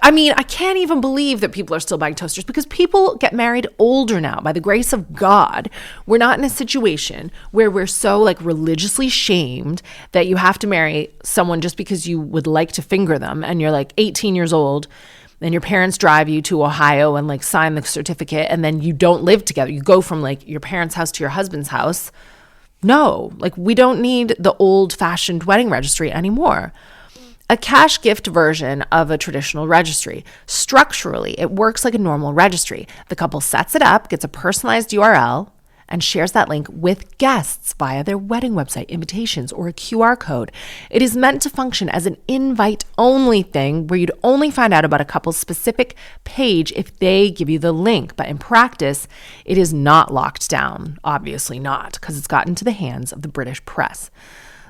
A: I mean, I can't even believe that people are still buying toasters, because people get married older now. By the grace of God, we're not in a situation where we're so like religiously shamed that you have to marry someone just because you would like to finger them and you're like 18 years old and your parents drive you to Ohio and like sign the certificate, and then you don't live together. You go from like your parents' house to your husband's house. No, like, we don't need the old-fashioned wedding registry anymore. A cash gift version of a traditional registry. Structurally, it works like a normal registry. The couple sets it up, gets a personalized URL, and shares that link with guests via their wedding website, invitations, or a QR code. It is meant to function as an invite-only thing where you'd only find out about a couple's specific page if they give you the link. But in practice, it is not locked down. Obviously not, because it's gotten into the hands of the British press.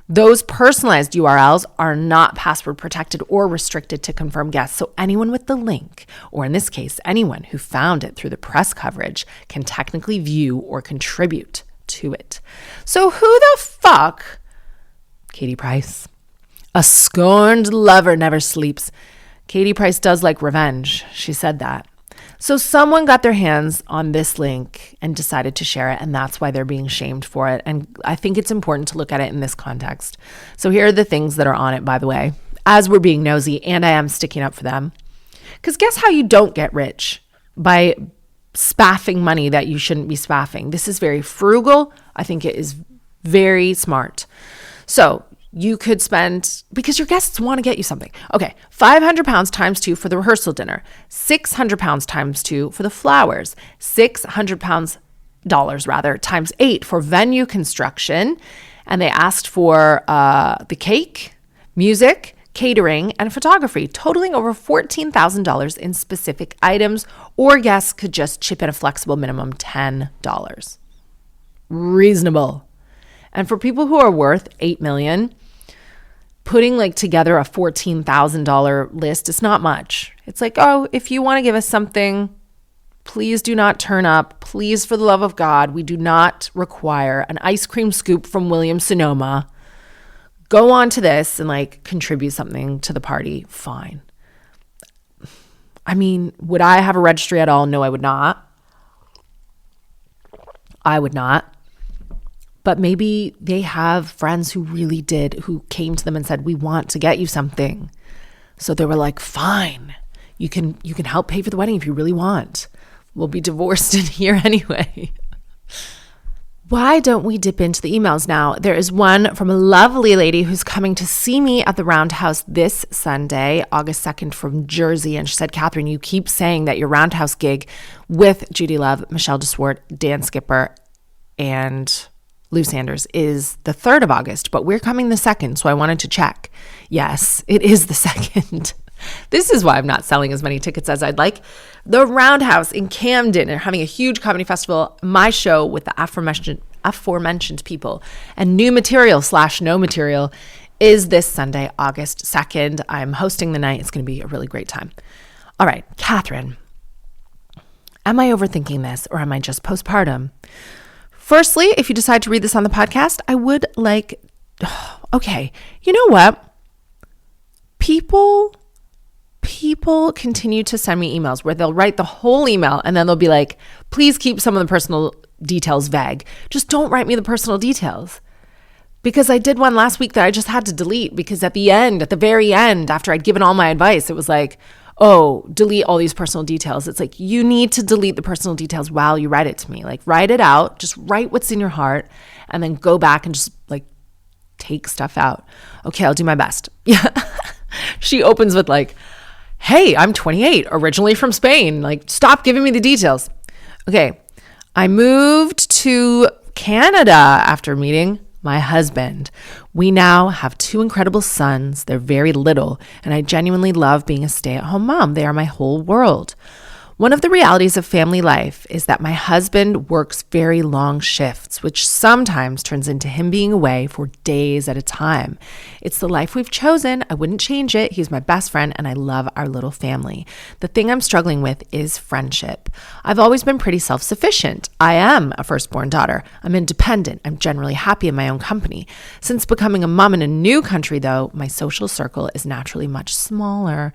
A: Those personalized URLs are not password protected or restricted to confirmed guests, so anyone with the link, or in this case, anyone who found it through the press coverage, can technically view or contribute to it. So who the fuck, Katie Price, A scorned lover never sleeps. Katie Price does like revenge. She said that. So someone got their hands on this link and decided to share it, and that's why they're being shamed for it. And I think it's important to look at it in this context. So here are the things that are on it, by the way, as we're being nosy, and I am sticking up for them. Because guess how you don't get rich? By spaffing money that you shouldn't be spaffing. This is very frugal. I think it is very smart. So you could spend, because your guests want to get you something. Okay, 500 pounds times 2 for the rehearsal dinner, 600 pounds times 2 for the flowers, 600 pounds dollars rather times 8 for venue construction. And they asked for the cake, music, catering, and photography, totaling over $14,000 in specific items, or guests could just chip in a flexible minimum $10. Reasonable. And for people who are worth $8 million, putting like together a $14,000 list is not much. It's like, oh, if you want to give us something, please do not turn up. Please, for the love of God, we do not require an ice cream scoop from Williams-Sonoma. Go on to this and like contribute something to the party. Fine. I mean, would I have a registry at all? No, I would not. I would not. But maybe they have friends who really did, who came to them and said, we want to get you something. So they were like, fine, you can help pay for the wedding if you really want. We'll be divorced in here anyway. Why don't we dip into the emails now? There is one from a lovely lady who's coming to see me at the Roundhouse this Sunday, August 2nd from Jersey. And she said, Katherine, you keep saying that your Roundhouse gig with Judy Love, Michelle DeSwart, Dan Skipper, and Lou Sanders is the 3rd of August, but we're coming the 2nd, so I wanted to check. Yes, it is the 2nd. This is why I'm not selling as many tickets as I'd like. The Roundhouse in Camden are having a huge comedy festival. My show with the aforementioned people and new material / no material is this Sunday, August 2nd. I'm hosting the night. It's going to be a really great time. All right, Katherine, am I overthinking this or am I just postpartum? Firstly, if you decide to read this on the podcast, I would like, okay, you know what? People continue to send me emails where they'll write the whole email and then they'll be like, please keep some of the personal details vague. Just don't write me the personal details. Because I did one last week that I just had to delete because at the very end, after I'd given all my advice, it was like, oh, delete all these personal details. It's like, you need to delete the personal details while you write it to me. Like, write it out, just write what's in your heart, and then go back and just like take stuff out. Okay, I'll do my best. Yeah. She opens with like, hey, I'm 28, originally from Spain. Like, stop giving me the details. Okay, I moved to Canada after meeting my husband. We now have 2 incredible sons. They're very little, and I genuinely love being a stay-at-home mom. They are my whole world. One of the realities of family life is that my husband works very long shifts, which sometimes turns into him being away for days at a time. It's the life we've chosen. I wouldn't change it. He's my best friend, and I love our little family. The thing I'm struggling with is friendship. I've always been pretty self-sufficient. I am a firstborn daughter. I'm independent. I'm generally happy in my own company. Since becoming a mom in a new country, though, my social circle is naturally much smaller.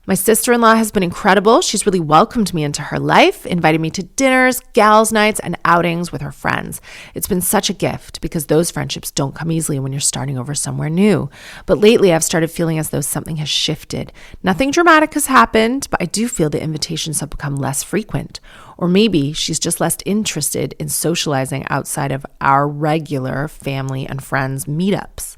A: My sister-in-law has been incredible. She's really welcomed me into her life, invited me to dinners, gals' nights, and outings with her friends. It's been such a gift because those friendships don't come easily when you're starting over somewhere new. But lately, I've started feeling as though something has shifted. Nothing dramatic has happened, but I do feel the invitations have become less frequent. Or maybe she's just less interested in socializing outside of our regular family and friends meetups.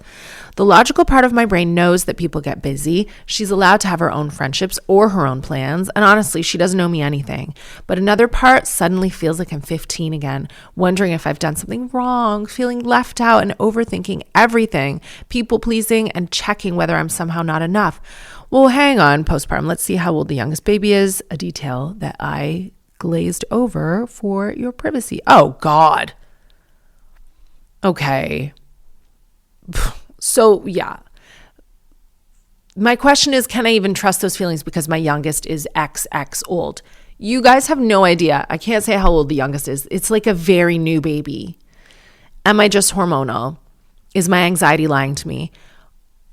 A: The logical part of my brain knows that people get busy. She's allowed to have her own friendships or her own plans. And honestly, she doesn't owe me anything. But another part suddenly feels like I'm 15 again, wondering if I've done something wrong, feeling left out and overthinking everything, people pleasing and checking whether I'm somehow not enough. Well, hang on, postpartum. Let's see how old the youngest baby is. A detail that I glazed over for your privacy. Oh, God. Okay. So, yeah. My question is, can I even trust those feelings because my youngest is XX old? You guys have no idea. I can't say how old the youngest is. It's like a very new baby. Am I just hormonal? Is my anxiety lying to me?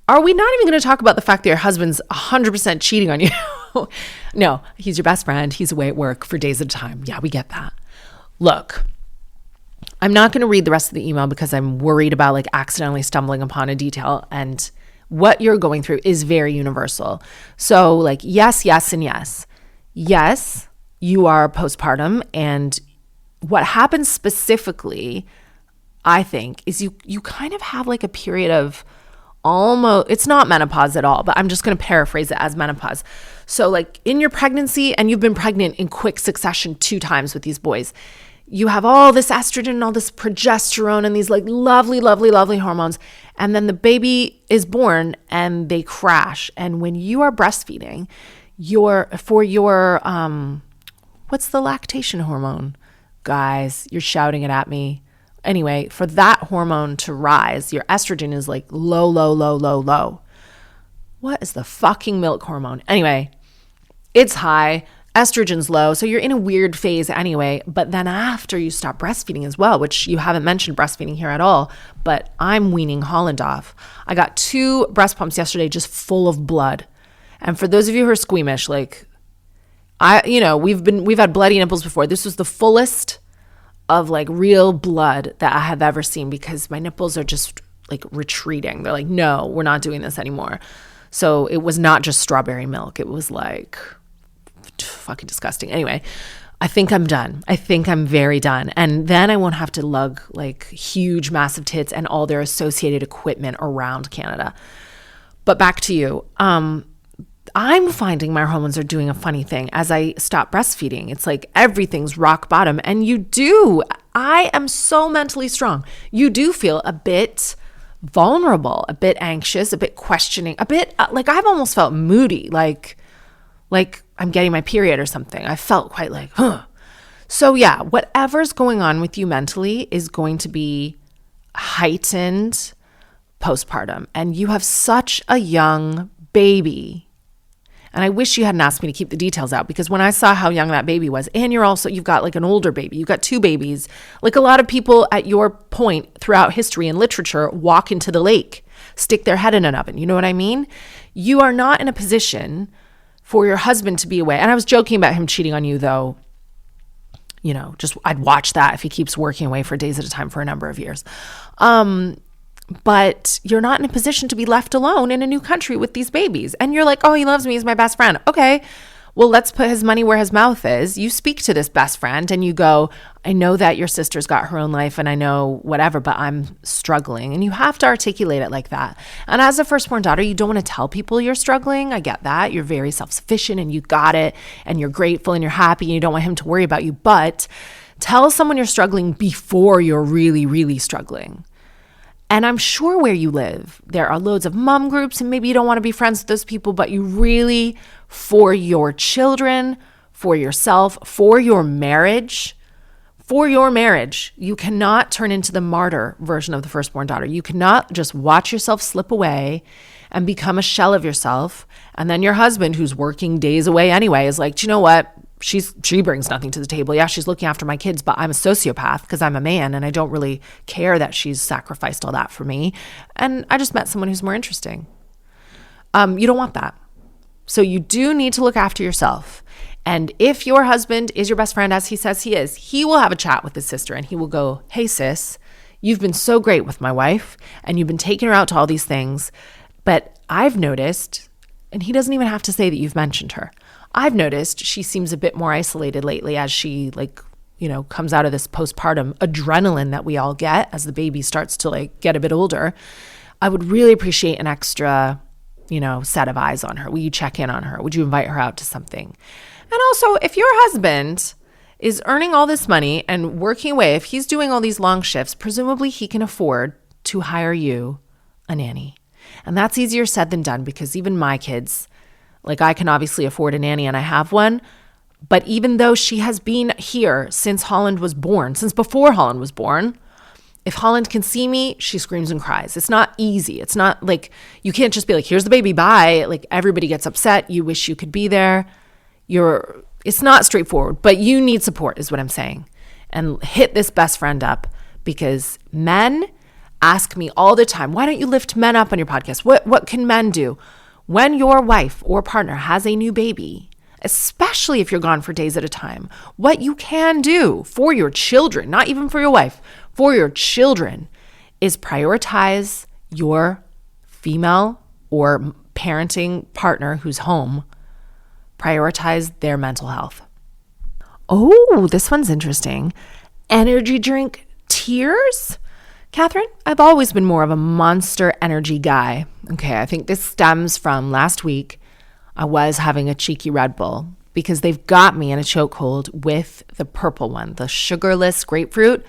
A: Are we not even going to talk about the fact that your husband's 100% cheating on you? No, he's your best friend. He's away at work for days at a time. Yeah, we get that. Look, I'm not going to read the rest of the email because I'm worried about like accidentally stumbling upon a detail, and what you're going through is very universal. So like, yes, yes, and yes. Yes, you are postpartum, and what happens specifically, I think, is you kind of have like a period of almost, it's not menopause at all, but I'm just going to paraphrase it as menopause. So like in your pregnancy, and you've been pregnant in quick succession 2 times with these boys, you have all this estrogen and all this progesterone and these like lovely, lovely, lovely hormones. And then the baby is born and they crash. And when you are breastfeeding, what's the lactation hormone? Guys, you're shouting it at me. Anyway, for that hormone to rise, your estrogen is like low, low, low, low, low. What is the fucking milk hormone? Anyway, it's high. Estrogen's low. So you're in a weird phase anyway. But then after you stop breastfeeding as well, which you haven't mentioned breastfeeding here at all, but I'm weaning Holland off. I got 2 breast pumps yesterday just full of blood. And for those of you who are squeamish, like we've had bloody nipples before. This was the fullest of like real blood that I have ever seen, because my nipples are just like retreating. They're like, no, we're not doing this anymore. So it was not just strawberry milk. It was like fucking disgusting. Anyway, I think I'm done. I think I'm very done. And then I won't have to lug like huge, massive tits and all their associated equipment around Canada. But back to you. I'm finding my hormones are doing a funny thing as I stop breastfeeding. It's like everything's rock bottom. And I am so mentally strong. You do feel a bit vulnerable, a bit anxious, a bit questioning, a bit like I've almost felt moody, like I'm getting my period or something. I felt quite like, So yeah, whatever's going on with you mentally is going to be heightened postpartum. And you have such a young baby. And I wish you hadn't asked me to keep the details out, because when I saw how young that baby was, and you've got like an older baby, you've got 2 babies, like a lot of people at your point throughout history and literature walk into the lake, stick their head in an oven. You know what I mean? You are not in a position for your husband to be away. And I was joking about him cheating on you, though. Just I'd watch that if he keeps working away for days at a time for a number of years. But you're not in a position to be left alone in a new country with these babies. And you're like, oh, he loves me. He's my best friend. Okay, well, let's put his money where his mouth is. You speak to this best friend and you go, I know that your sister's got her own life and I know whatever, but I'm struggling. And you have to articulate it like that. And as a firstborn daughter, you don't want to tell people you're struggling. I get that. You're very self-sufficient and you got it and you're grateful and you're happy and you don't want him to worry about you. But tell someone you're struggling before you're really, really struggling. And I'm sure where you live, there are loads of mom groups, and maybe you don't want to be friends with those people, but you really, for your children, for yourself, for your marriage, you cannot turn into the martyr version of the firstborn daughter. You cannot just watch yourself slip away and become a shell of yourself. And then your husband, who's working days away anyway, is like, do you know what? She brings nothing to the table. Yeah, she's looking after my kids, but I'm a sociopath because I'm a man and I don't really care that she's sacrificed all that for me. And I just met someone who's more interesting. You don't want that. So you do need to look after yourself. And if your husband is your best friend, as he says he is, he will have a chat with his sister and he will go, hey sis, you've been so great with my wife and you've been taking her out to all these things. But I've noticed, and he doesn't even have to say that you've mentioned her, I've noticed she seems a bit more isolated lately as she comes out of this postpartum adrenaline that we all get as the baby starts to get a bit older. I would really appreciate an extra, set of eyes on her. Will you check in on her? Would you invite her out to something? And also, if your husband is earning all this money and working away, if he's doing all these long shifts, presumably he can afford to hire you a nanny. And that's easier said than done, because even my kids, I can obviously afford a nanny and I have one, but even though she has been here since Holland was born, since before Holland was born, if Holland can see me, she screams and cries. It's not easy. It's not like, you can't just be like, here's the baby, bye. Everybody gets upset. You wish you could be there. It's not straightforward, but you need support is what I'm saying. And hit this best friend up, because men ask me all the time, why don't you lift men up on your podcast? What can men do? When your wife or partner has a new baby, especially if you're gone for days at a time, what you can do for your children, not even for your wife, for your children, is prioritize your female or parenting partner who's home. Prioritize their mental health. Oh, this one's interesting. Energy drink tiers? Katherine, I've always been more of a Monster Energy guy. Okay, I think this stems from last week. I was having a cheeky Red Bull because they've got me in a chokehold with the purple one, the sugarless grapefruit.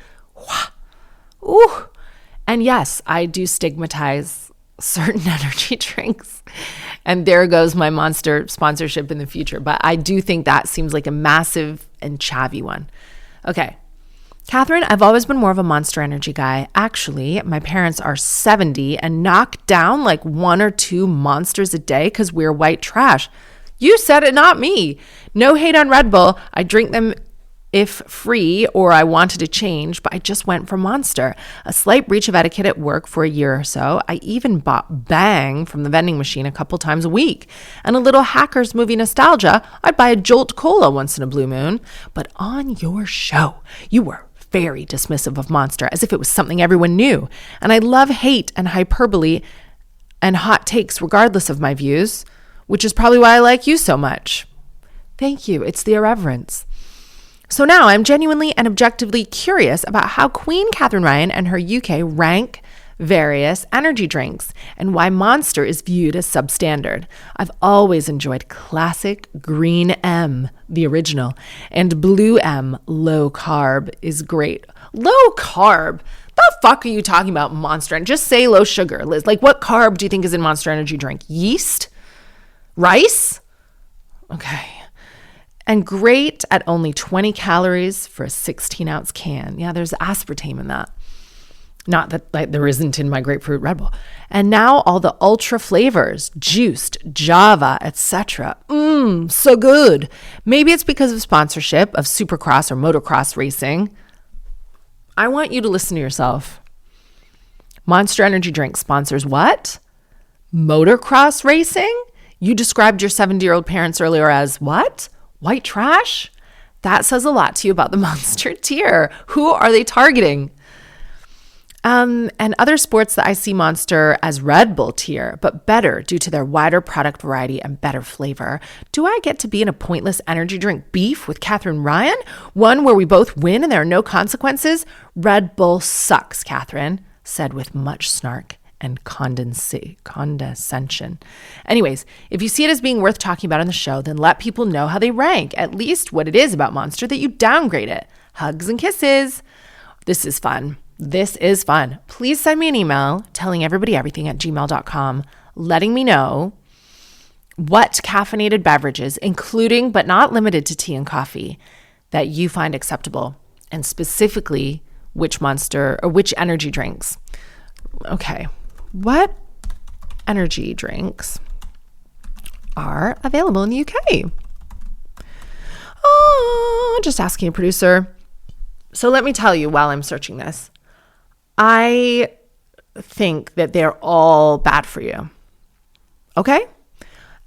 A: Ooh. And yes, I do stigmatize certain energy drinks. And there goes my Monster sponsorship in the future. But I do think that seems like a massive and chavvy one. Okay. Katherine, I've always been more of a Monster Energy guy. Actually, my parents are 70 and knock down like 1 or 2 monsters a day because we're white trash. You said it, not me. No hate on Red Bull. I drink them if free or I wanted to change, but I just went for Monster. A slight breach of etiquette at work for a year or so. I even bought Bang from the vending machine a couple times a week. And a little Hackers movie nostalgia, I'd buy a Jolt Cola once in a blue moon. But on your show, you were very dismissive of Monster as if it was something everyone knew. And I love hate and hyperbole and hot takes regardless of my views, which is probably why I like you so much. Thank you. It's the irreverence. So now I'm genuinely and objectively curious about how Queen Katherine Ryan and her UK rank various energy drinks and why Monster is viewed as substandard. I've always enjoyed classic Green M, the original, and Blue M, low carb, is great. Low carb? The fuck are you talking about, Monster? And just say low sugar, Liz. Like, what carb do you think is in Monster Energy drink? Yeast? Rice? Okay. And great at only 20 calories for a 16-ounce can. Yeah, there's aspartame in that. Not that like there isn't in my grapefruit Red Bull. And now all the ultra flavors, juiced, Java, etc. So good. Maybe it's because of sponsorship of supercross or motocross racing. I want you to listen to yourself. Monster Energy drink sponsors what? Motocross racing? You described your 70-year-old parents earlier as what? White trash? That says a lot to you about the Monster tier. Who are they targeting? And other sports that I see Monster as Red Bull tier, but better due to their wider product variety and better flavor. Do I get to be in a pointless energy drink beef with Katherine Ryan? One where we both win and there are no consequences? Red Bull sucks, Katherine said with much snark and condescension. Anyways, if you see it as being worth talking about on the show, then let people know how they rank, at least what it is about Monster that you downgrade it. Hugs and kisses. This is fun. Please send me an email telling everybody everything at gmail.com, letting me know what caffeinated beverages, including but not limited to tea and coffee, that you find acceptable, and specifically which Monster or which energy drinks. Okay. What energy drinks are available in the UK? Oh, just asking a producer. So let me tell you while I'm searching this. I think that they're all bad for you. Okay?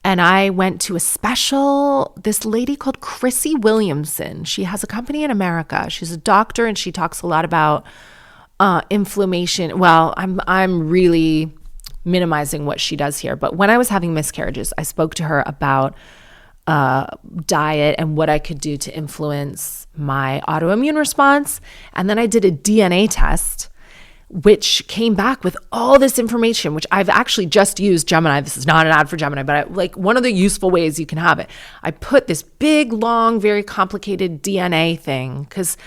A: And I went to this lady called Chrissy Williamson. She has a company in America. She's a doctor and she talks a lot about inflammation. Well, I'm really minimizing what she does here. But when I was having miscarriages, I spoke to her about diet and what I could do to influence my autoimmune response. And then I did a DNA test, which came back with all this information, which I've actually just used Gemini. This is not an ad for Gemini, but one of the useful ways you can have it. I put this big, long, very complicated DNA thing because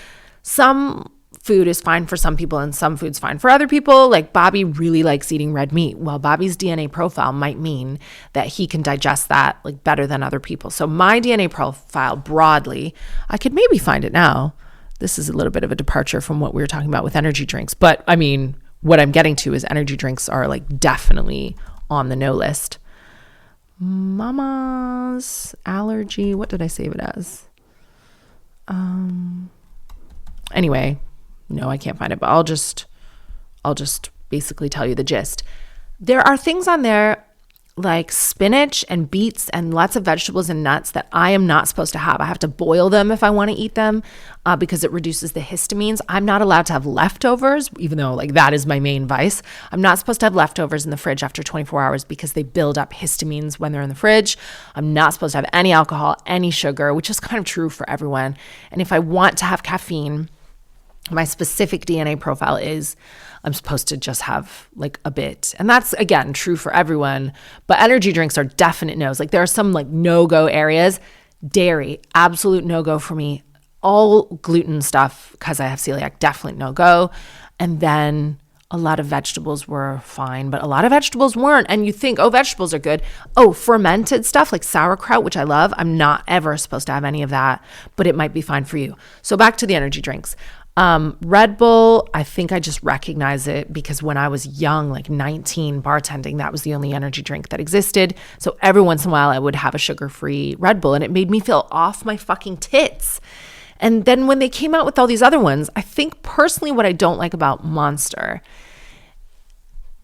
A: some food is fine for some people and some food's fine for other people. Like Bobby really likes eating red meat. Well, Bobby's DNA profile might mean that he can digest that like better than other people. So my DNA profile broadly, I could maybe find it now. This is a little bit of a departure from what we were talking about with energy drinks. But I mean, what I'm getting to is energy drinks are like definitely on the no list. Mama's allergy. What did I save it as? Anyway, no, I can't find it, but I'll just basically tell you the gist. There are things on there like spinach and beets and lots of vegetables and nuts that I am not supposed to have. I have to boil them if I want to eat them because it reduces the histamines. I'm not allowed to have leftovers, even though like that is my main vice. I'm not supposed to have leftovers in the fridge after 24 hours because they build up histamines when they're in the fridge. I'm not supposed to have any alcohol, any sugar, which is kind of true for everyone. And if I want to have caffeine, my specific DNA profile is I'm supposed to just have like a bit. And that's, again, true for everyone. But energy drinks are definite no's. Like there are some like no-go areas. Dairy, absolute no-go for me. All gluten stuff, because I have celiac, definitely no-go. And then a lot of vegetables were fine, but a lot of vegetables weren't. And you think, oh, vegetables are good. Oh, fermented stuff like sauerkraut, which I love. I'm not ever supposed to have any of that, but it might be fine for you. So back to the energy drinks. Red Bull, I think I just recognize it because when I was young, like 19, bartending, that was the only energy drink that existed. So every once in a while I would have a sugar-free Red Bull and it made me feel off my fucking tits. And then when they came out with all these other ones, I think personally what I don't like about Monster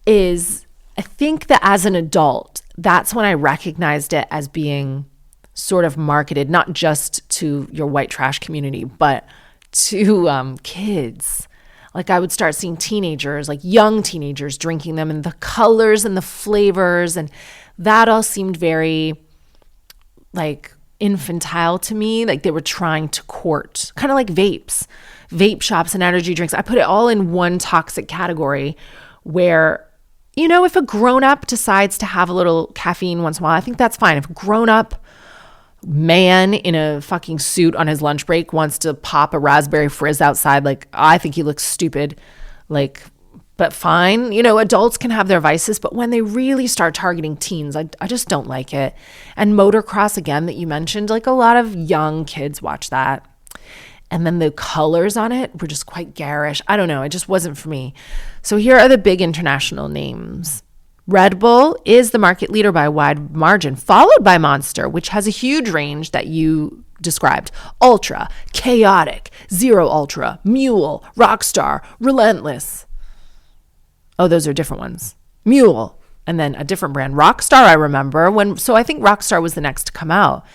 A: is I think that as an adult, that's when I recognized it as being sort of marketed, not just to your white trash community, but to kids. Like I would start seeing teenagers, like young teenagers drinking them and the colors and the flavors. And that all seemed very like infantile to me. Like they were trying to court, kind of like vape shops and energy drinks. I put it all in one toxic category where, you know, if a grown-up decides to have a little caffeine once in a while, I think that's fine. If a grown-up man in a fucking suit on his lunch break wants to pop a raspberry frizz outside, like I think he looks stupid, like, but fine. You know, adults can have their vices, but when they really start targeting teens, I just don't like it. And motocross, again, that you mentioned, like a lot of young kids watch that. And then the colors on it were just quite garish. I don't know. It just wasn't for me. So here are the big international names. Red Bull is the market leader by a wide margin, followed by Monster, which has a huge range that you described. Ultra, Chaotic, Zero Ultra, Mule, Rockstar, Relentless. Oh, those are different ones. Mule, and then a different brand. Rockstar, I remember. So I think Rockstar was the next to come out.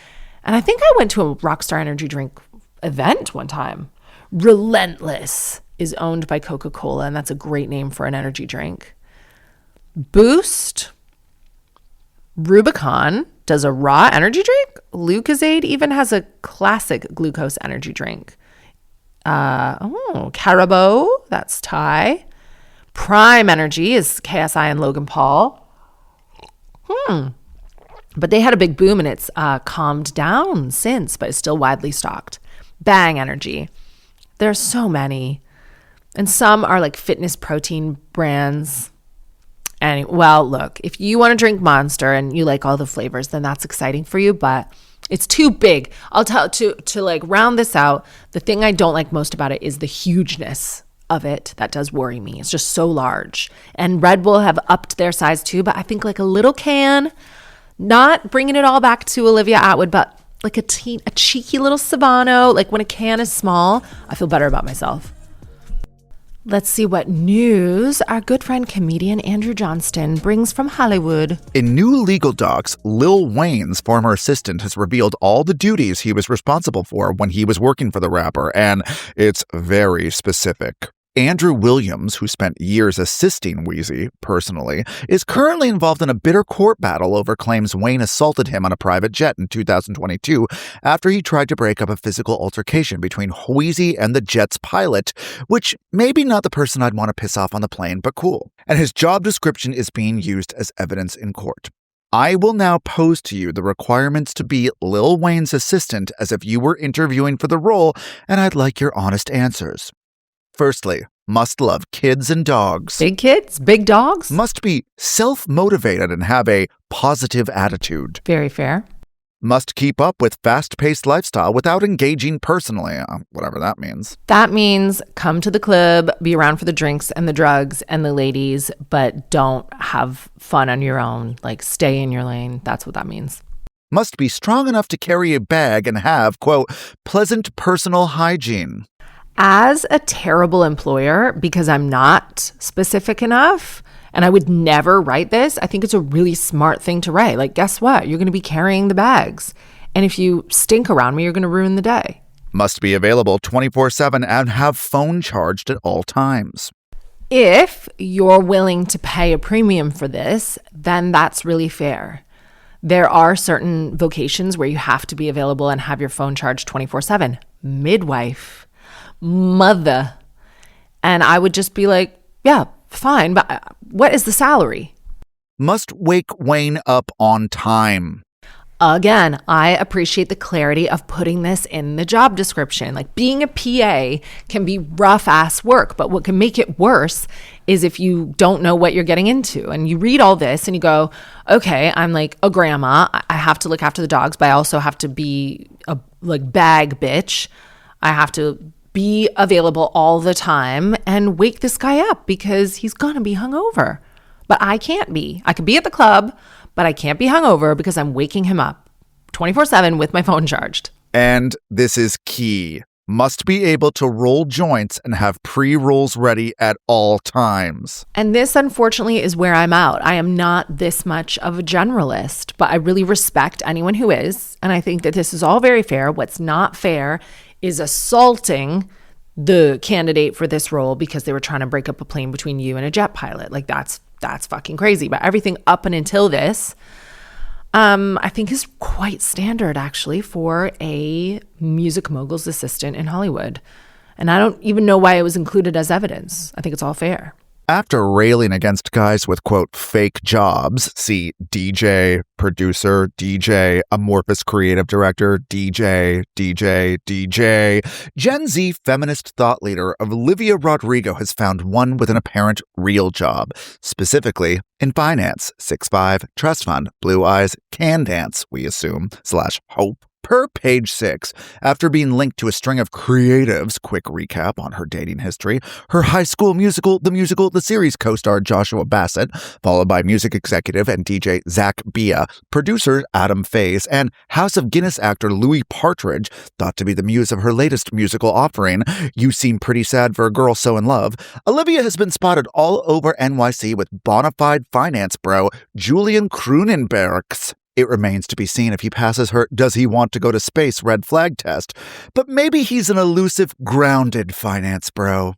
A: And I think I went to a Rockstar energy drink event one time. Relentless is owned by Coca-Cola, and that's a great name for an energy drink. Boost, Rubicon does a raw energy drink. Lucozade even has a classic glucose energy drink. Carabao, that's Thai. Prime Energy is KSI and Logan Paul. But they had a big boom and it's calmed down since, but it's still widely stocked. Bang Energy. There's so many. And some are like fitness protein brands. And well, look, if you want to drink Monster and you like all the flavors, then that's exciting for you, but it's too big. I'll tell to like round this out, the thing I don't like most about it is the hugeness of it. That does worry me. It's just so large. And Red Bull have upped their size too, but I think like a little can, not bringing it all back to Olivia Attwood, but like a cheeky little Sabano, like when a can is small, I feel better about myself. Let's see what news our good friend comedian Andrew Johnston brings from Hollywood.
B: In new legal docs, Lil Wayne's former assistant has revealed all the duties he was responsible for when he was working for the rapper, and it's very specific. Andrew Williams, who spent years assisting Weezy personally, is currently involved in a bitter court battle over claims Wayne assaulted him on a private jet in 2022 after he tried to break up a physical altercation between Weezy and the jet's pilot, which maybe not the person I'd want to piss off on the plane, but cool. And his job description is being used as evidence in court. I will now pose to you the requirements to be Lil Wayne's assistant as if you were interviewing for the role, and I'd like your honest answers. Firstly, must love kids and dogs.
A: Big kids? Big dogs?
B: Must be self-motivated and have a positive attitude.
A: Very fair.
B: Must keep up with fast-paced lifestyle without engaging personally, whatever that means.
A: That means come to the club, be around for the drinks and the drugs and the ladies, but don't have fun on your own. Like, stay in your lane. That's what that means.
B: Must be strong enough to carry a bag and have, quote, pleasant personal hygiene.
A: As a terrible employer, because I'm not specific enough, and I would never write this, I think it's a really smart thing to write. Like, guess what? You're going to be carrying the bags. And if you stink around me, you're going to ruin the day.
B: Must be available 24/7 and have phone charged at all times.
A: If you're willing to pay a premium for this, then that's really fair. There are certain vocations where you have to be available and have your phone charged 24/7. Midwife, mother. And I would just be like, yeah, fine, but what is the salary?
B: Must wake Wayne up on time.
A: Again, I appreciate the clarity of putting this in the job description. Like, being a PA can be rough ass work, but what can make it worse is if you don't know what you're getting into and you read all this and you go, okay, I'm like a grandma. I have to look after the dogs, but I also have to be a bag bitch. I have to be available all the time and wake this guy up because he's going to be hungover. But I can't be. I could be at the club, but I can't be hungover because I'm waking him up 24/7 with my phone charged.
B: And this is key. Must be able to roll joints and have pre-rolls ready at all times.
A: And this, unfortunately, is where I'm out. I am not this much of a generalist, but I really respect anyone who is. And I think that this is all very fair. What's not fair is assaulting the candidate for this role because they were trying to break up a plane between you and a jet pilot. Like, that's fucking crazy. But everything up and until this, I think is quite standard, actually, for a music mogul's assistant in Hollywood. And I don't even know why it was included as evidence. I think it's all fair.
B: After railing against guys with, quote, fake jobs, see DJ, producer, DJ, amorphous creative director, DJ, Gen Z feminist thought leader Olivia Rodrigo has found one with an apparent real job, specifically in finance, 6'5", trust fund, blue eyes, can dance, we assume, /hope. Per page 6, after being linked to a string of creatives, quick recap on her dating history, her High School Musical, the series co-star Joshua Bassett, followed by music executive and DJ Zach Bia, producer Adam Faze, and House of Guinness actor Louis Partridge, thought to be the muse of her latest musical offering, You Seem Pretty Sad for a Girl So in Love. Olivia has been spotted all over NYC with bona fide finance bro Julian Kroonenbergs. It remains to be seen if he passes her "does he want to go to space" red flag test. But maybe he's an elusive, grounded finance bro.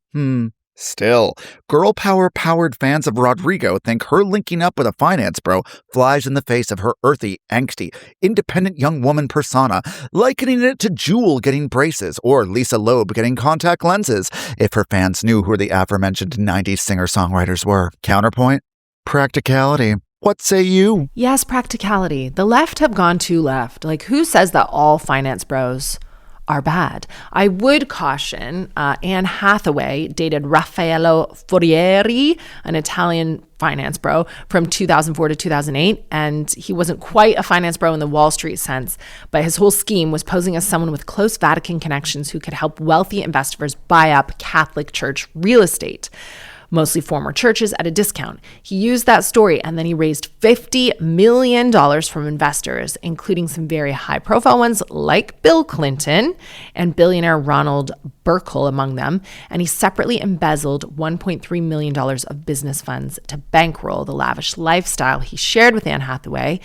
B: Still, girl power powered fans of Rodrigo think her linking up with a finance bro flies in the face of her earthy, angsty, independent young woman persona, likening it to Jewel getting braces or Lisa Loeb getting contact lenses, if her fans knew who the aforementioned 90s singer-songwriters were. Counterpoint? Practicality. What say you?
A: Yes, practicality. The left have gone too left. Like, who says that all finance bros are bad? I would caution Anne Hathaway dated Raffaello Forieri, an Italian finance bro, from 2004 to 2008. And he wasn't quite a finance bro in the Wall Street sense, but his whole scheme was posing as someone with close Vatican connections who could help wealthy investors buy up Catholic Church real estate, mostly former churches, at a discount. He used that story and then he raised $50 million from investors, including some very high-profile ones like Bill Clinton and billionaire Ronald Burkle among them. And he separately embezzled $1.3 million of business funds to bankroll the lavish lifestyle he shared with Anne Hathaway.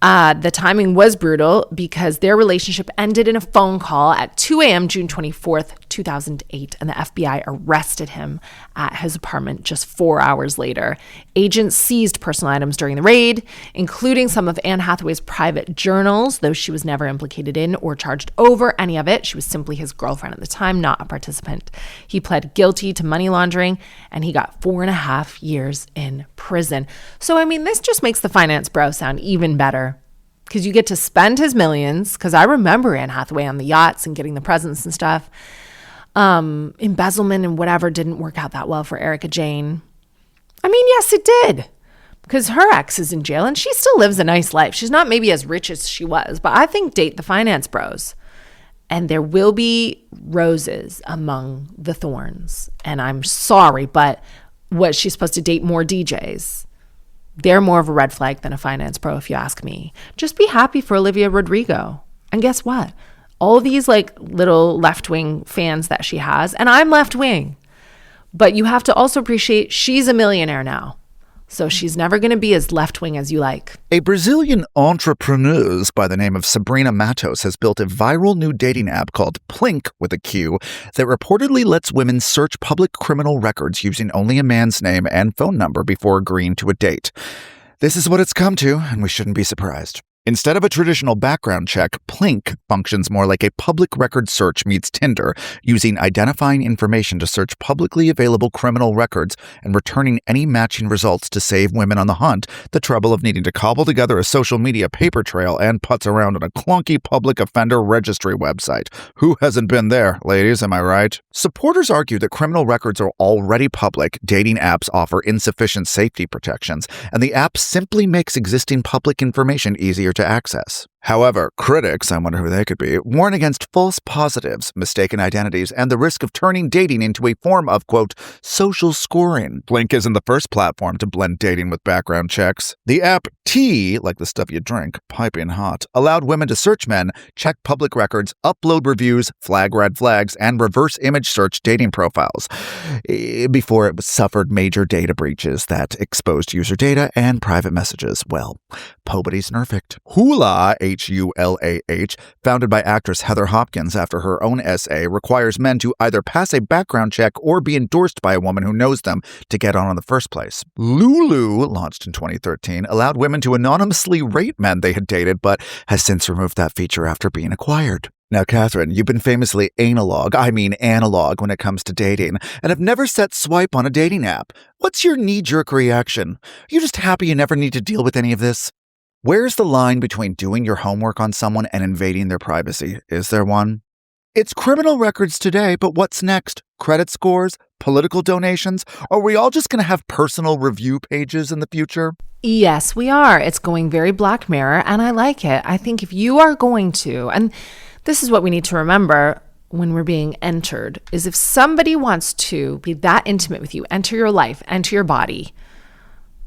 A: The timing was brutal because their relationship ended in a phone call at 2 a.m. June 24th, 2008, and the FBI arrested him at his apartment just 4 hours later. Agents seized personal items during the raid, including some of Anne Hathaway's private journals, though she was never implicated in or charged over any of it. She was simply his girlfriend at the time, not a participant. He pled guilty to money laundering, and he got 4.5 years in prison. So, I mean, this just makes the finance bro sound even better, because you get to spend his millions, because I remember Anne Hathaway on the yachts and getting the presents and stuff. Embezzlement and whatever didn't work out that well for Erica Jane. I mean, yes, it did, because her ex is in jail and she still lives a nice life. She's not maybe as rich as she was, but I think date the finance bros. And there will be roses among the thorns. And I'm sorry, but what, she's supposed to date more DJs? They're more of a red flag than a finance bro, if you ask me. Just be happy for Olivia Rodrigo. And guess what? all these like little left-wing fans that she has. And I'm left-wing. But you have to also appreciate she's a millionaire now. So she's never going to be as left-wing as you like.
B: A Brazilian entrepreneur by the name of Sabrina Matos has built a viral new dating app called Plink with a Q that reportedly lets women search public criminal records using only a man's name and phone number before agreeing to a date. This is what it's come to, and we shouldn't be surprised. Instead of a traditional background check, Plink functions more like a public record search meets Tinder, using identifying information to search publicly available criminal records and returning any matching results to save women on the hunt the trouble of needing to cobble together a social media paper trail and putz around on a clunky public offender registry website. Who hasn't been there, ladies, am I right? Supporters argue that criminal records are already public, dating apps offer insufficient safety protections, and the app simply makes existing public information easier to access. However, critics, I wonder who they could be, warn against false positives, mistaken identities, and the risk of turning dating into a form of, quote, social scoring. Plink isn't the first platform to blend dating with background checks. The app Tea, like the stuff you drink, piping hot, allowed women to search men, check public records, upload reviews, flag red flags, and reverse image search dating profiles before it suffered major data breaches that exposed user data and private messages. Well, pobody's nerfect. Hula, Hulah, founded by actress Heather Hopkins after her own essay, requires men to either pass a background check or be endorsed by a woman who knows them to get on in the first place. Lulu, launched in 2013, allowed women to anonymously rate men they had dated, but has since removed that feature after being acquired. Now, Katherine, you've been famously analog when it comes to dating, and have never set swipe on a dating app. What's your knee-jerk reaction? Are you just happy you never need to deal with any of this? Where's the line between doing your homework on someone and invading their privacy? Is there one? It's criminal records today, but what's next? Credit scores? Political donations? Are we all just going to have personal review pages in the future?
A: Yes, we are. It's going very Black Mirror, and I like it. I think if you are going to, and this is what we need to remember when we're being entered, is if somebody wants to be that intimate with you, enter your life, enter your body,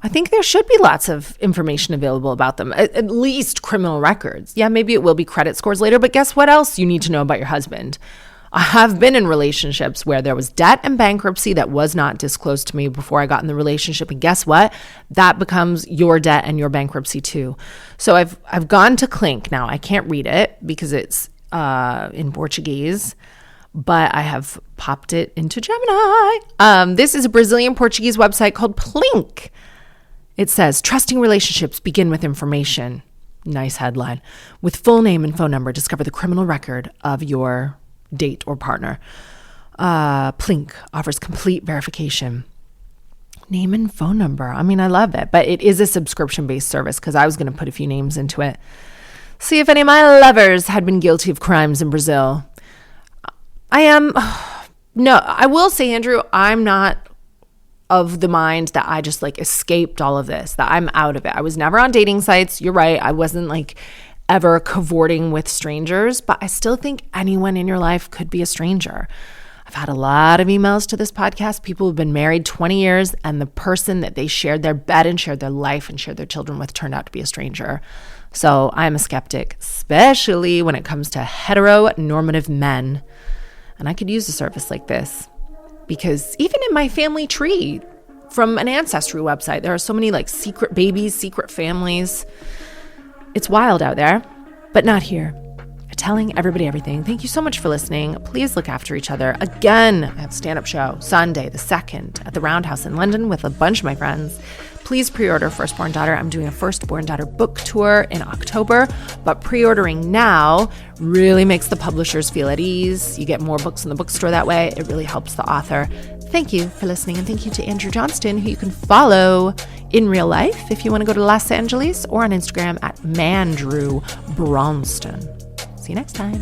A: I think there should be lots of information available about them, at least criminal records. Yeah, maybe it will be credit scores later, but guess what else you need to know about your husband? I have been in relationships where there was debt and bankruptcy that was not disclosed to me before I got in the relationship. And guess what? That becomes your debt and your bankruptcy too. So I've gone to Clink now. I can't read it because it's in Portuguese, but I have popped it into Gemini. This is a Brazilian Portuguese website called Plink. It says, trusting relationships begin with information. Nice headline. With full name and phone number, discover the criminal record of your date or partner. Plink offers complete verification. Name and phone number. I mean, I love it, but it is a subscription-based service because I was going to put a few names into it. See if any of my lovers had been guilty of crimes in Brazil. No, I will say, Andrew, I'm not of the mind that I just like escaped all of this, that I'm out of it. I was never on dating sites. You're right. I wasn't like ever cavorting with strangers, but I still think anyone in your life could be a stranger. I've had a lot of emails to this podcast. People who've been married 20 years and the person that they shared their bed and shared their life and shared their children with turned out to be a stranger. So I'm a skeptic, especially when it comes to heteronormative men. And I could use a service like this. Because even in my family tree from an ancestry website, there are so many like secret babies, secret families. It's wild out there, but not here. Telling everybody everything. Thank you so much for listening. Please look after each other. Again, I have a stand-up show Sunday the 2nd at the Roundhouse in London with a bunch of my friends. Please pre-order Firstborn Daughter. I'm doing a Firstborn Daughter book tour in October, but pre-ordering now really makes the publishers feel at ease. You get more books in the bookstore that way. It really helps the author. Thank you for listening, and thank you to Andrew Johnston, who you can follow in real life if you want to go to Los Angeles, or on Instagram at Mandrew Bronston. See you next time.